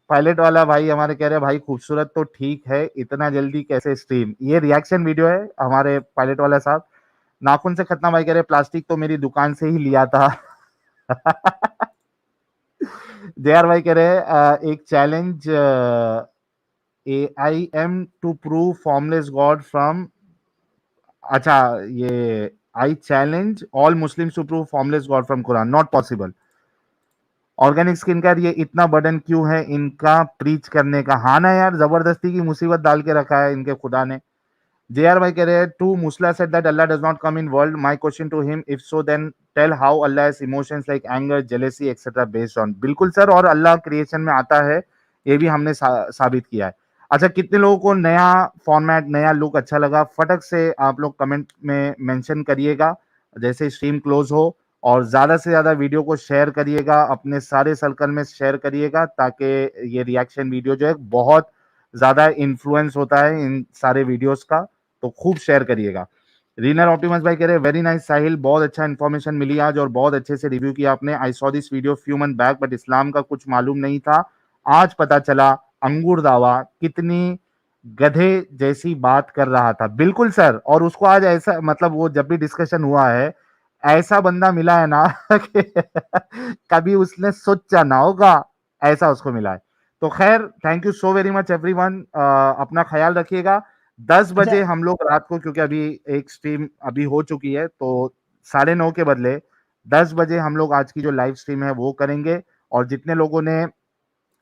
पायलट वाला भाई हमारे कह रहे हैं भाई खूबसूरत तो ठीक है, इतना जल्दी कैसे स्ट्रीम? ये रिएक्शन वीडियो है हमारे पायलट वाला साहब। नाखून से खतना भाई कह रहे प्लास्टिक तो मेरी दुकान से ही लिया था। जेआर भाई कह रहे एक challenge I am to prove formless God from, अच्छा ये I challenge all Muslims to prove formless God from Quran, not possible. Organic skin care ये इतना बर्डन क्यों है इनका प्रीच करने का? हाँ ना यार, जबरदस्ती की मुसीबत डाल के रखा है इनके खुदा ने। जेआर भाई कह रहे हैं टू मुस्ला said that Allah does not come in world, my question to him if so then tell how Allah has emotions like anger jealousy etcetera based on. बिल्कुल सर, और अल्लाह क्रिएशन में आता है, ये भी हमने साबित किया है। अच्छा कितने लोगों को नया फॉर्मेट नया लुक अच्छा लगा, फटक से आप लोग कमेंट में मेंशन करिएगा जैसे स्ट्रीम क्लोज हो, और ज्यादा से ज्यादा वीडियो को शेयर करिएगा, अपने सारे सर्कल में शेयर करिएगा ताकि ये रिएक्शन वीडियो जो है बहुत ज्यादा इन्फ्लुएंस होता है इन सारे वीडियोस का, तो खूब शेयर करिएगा। रीनर ऑप्टिमस भाई कह रहे हैं वेरी नाइस साहिल, बहुत अच्छा इन्फॉर्मेशन मिली आज और बहुत अच्छे से रिव्यू किया आपने। I saw this video few month back but इस्लाम का कुछ मालूम नहीं था, आज पता चला अंगूर दावा कितनी गधे जैसी बात कर रहा था। बिल्कुल सर, और उसको आज ऐसा मतलब वो जब भी डिस्कशन हुआ है ऐसा बंदा मिला है ना कि कभी उसने सोचा ना होगा, ऐसा उसको मिला है। तो खैर thank you so very much everyone, अपना ख्याल रखिएगा। 10 बजे हम लोग रात को, क्योंकि अभी एक स्ट्रीम अभी हो चुकी है तो 9:30 के बदले 10 बजे हम लोग आज की जो लाइव स्ट्रीम है वो करेंगे। और जितने लोगों ने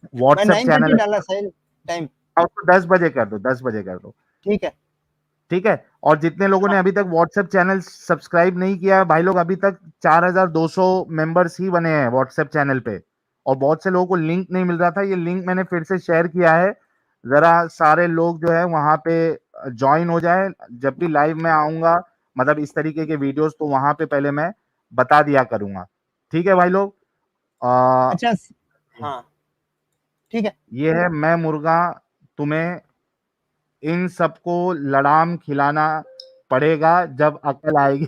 मैं व्हाट्सएप 9:30 चैनल डाला साहिल टाइम। उसको 10 बजे कर दो, 10 बजे कर दो, ठीक है। ठीक है। और जितने लोगों ने अभी तक व्हाट्सएप चैनल सब्सक्राइब नहीं किया है भाई लोग, अभी तक 4200 मेंबर्स ही बने हैं व्हाट्सएप चैनल पे, और बहुत से लोगों को लिंक नहीं मिल रहा था। ये लिंक मैंने फिर से शेयर किया है, जरा सारे लोग जो है वहां पे ज्वाइन हो जाए। जब भी लाइव में आऊंगा, मतलब इस तरीके के वीडियोस, तो वहां पे पहले मैं बता दिया करूंगा, ठीक है भाई लोग। अच्छा हाँ ठीक है। ये है मैं मुर्गा, तुम्हें इन सबको लड़ाम खिलाना पड़ेगा जब अकल आएगी।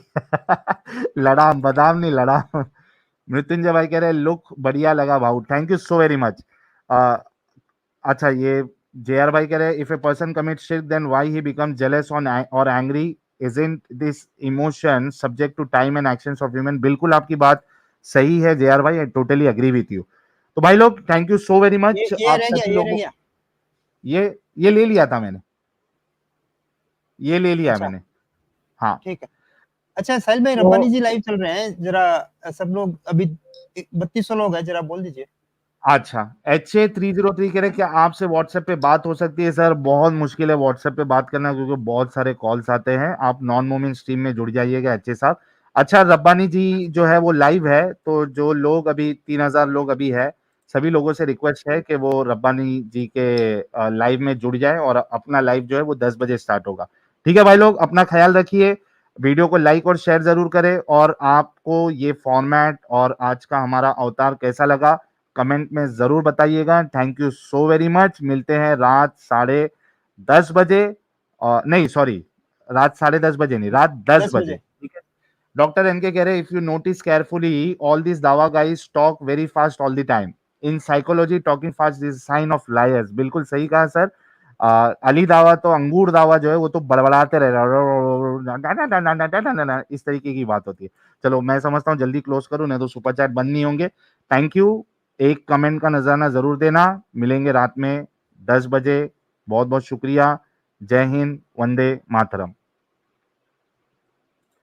लड़ाम, बादाम नहीं, लड़ाम। मृत्युंजय भाई कह रहे हैं लुक बढ़िया लगा भाऊ, thank you so very much. अच्छा, ये जेआर भाई कह रहे हैं इफ ए पर्सन कमिट शिर्क then why he become jealous on और angry, isn't this emotion subject to time and actions of human. बिल्कुल आपकी बात सही है जेआर भाई, I totally agree with you. तो भाई लोग thank you so very much ये आप रह गया, सभी ये रह लोगों। गया। ये ले लिया था मैंने, ये ले लिया अच्छा मैंने, हाँ। ठीक है। अच्छा साहिल भाई, तो रब्बानी जी लाइव चल रहे हैं, जरा सब लोग अभी 3200 लोग हैं, जरा बोल दीजिए। अच्छा, HA303 कह रहे क्या आपसे व्हाट्सएप पे बात हो सकती है? सर बहुत मुश्किल है व्हाट्सएप पे बात करना, क्योंकि बहुत सारे कॉल्स आते हैं। आप नॉन मूविंग स्ट्रीम में जुड़ जाइएगा HA साहब। अच्छा, रब्बानी जी जो है वो लाइव है, तो जो लोग अभी 3000 लोग अभी है, सभी लोगों से रिक्वेस्ट है कि वो रब्बानी जी के लाइव में जुड़ जाए, और अपना लाइव जो है वो 10 बजे स्टार्ट होगा। ठीक है भाई लोग, अपना ख्याल रखिए, वीडियो को लाइक और शेयर जरूर करें, और आपको ये फॉर्मेट और आज का हमारा अवतार कैसा लगा कमेंट में जरूर बताइएगा। Thank you so very much. मिलते हैं रात 10:30 बजे, नहीं सॉरी, रात 10:30 बजे नहीं, रात 10 10 बजे, बजे। ठीक है। डॉक्टर एनके कह रहे if you notice carefully all this दावा guys talk very fast all the time, in psychology talking fast is sign of liars. बिल्कुल सही कहा सर। अली दावा तो अंगूर दावा जो है वो तो बड़बड़ाते रह रहा, इस तरीके की बात होती है। चलो मैं समझता हूँ जल्दी क्लोज करूं, नहीं तो सुपर चैट बंद नहीं होंगे। थैंक यू, एक कमेंट का नजराना जरूर देना। मिलेंगे रात में 10 बजे। बहुत बहुत शुक्रिया। जय हिंद, वंदे मातरम।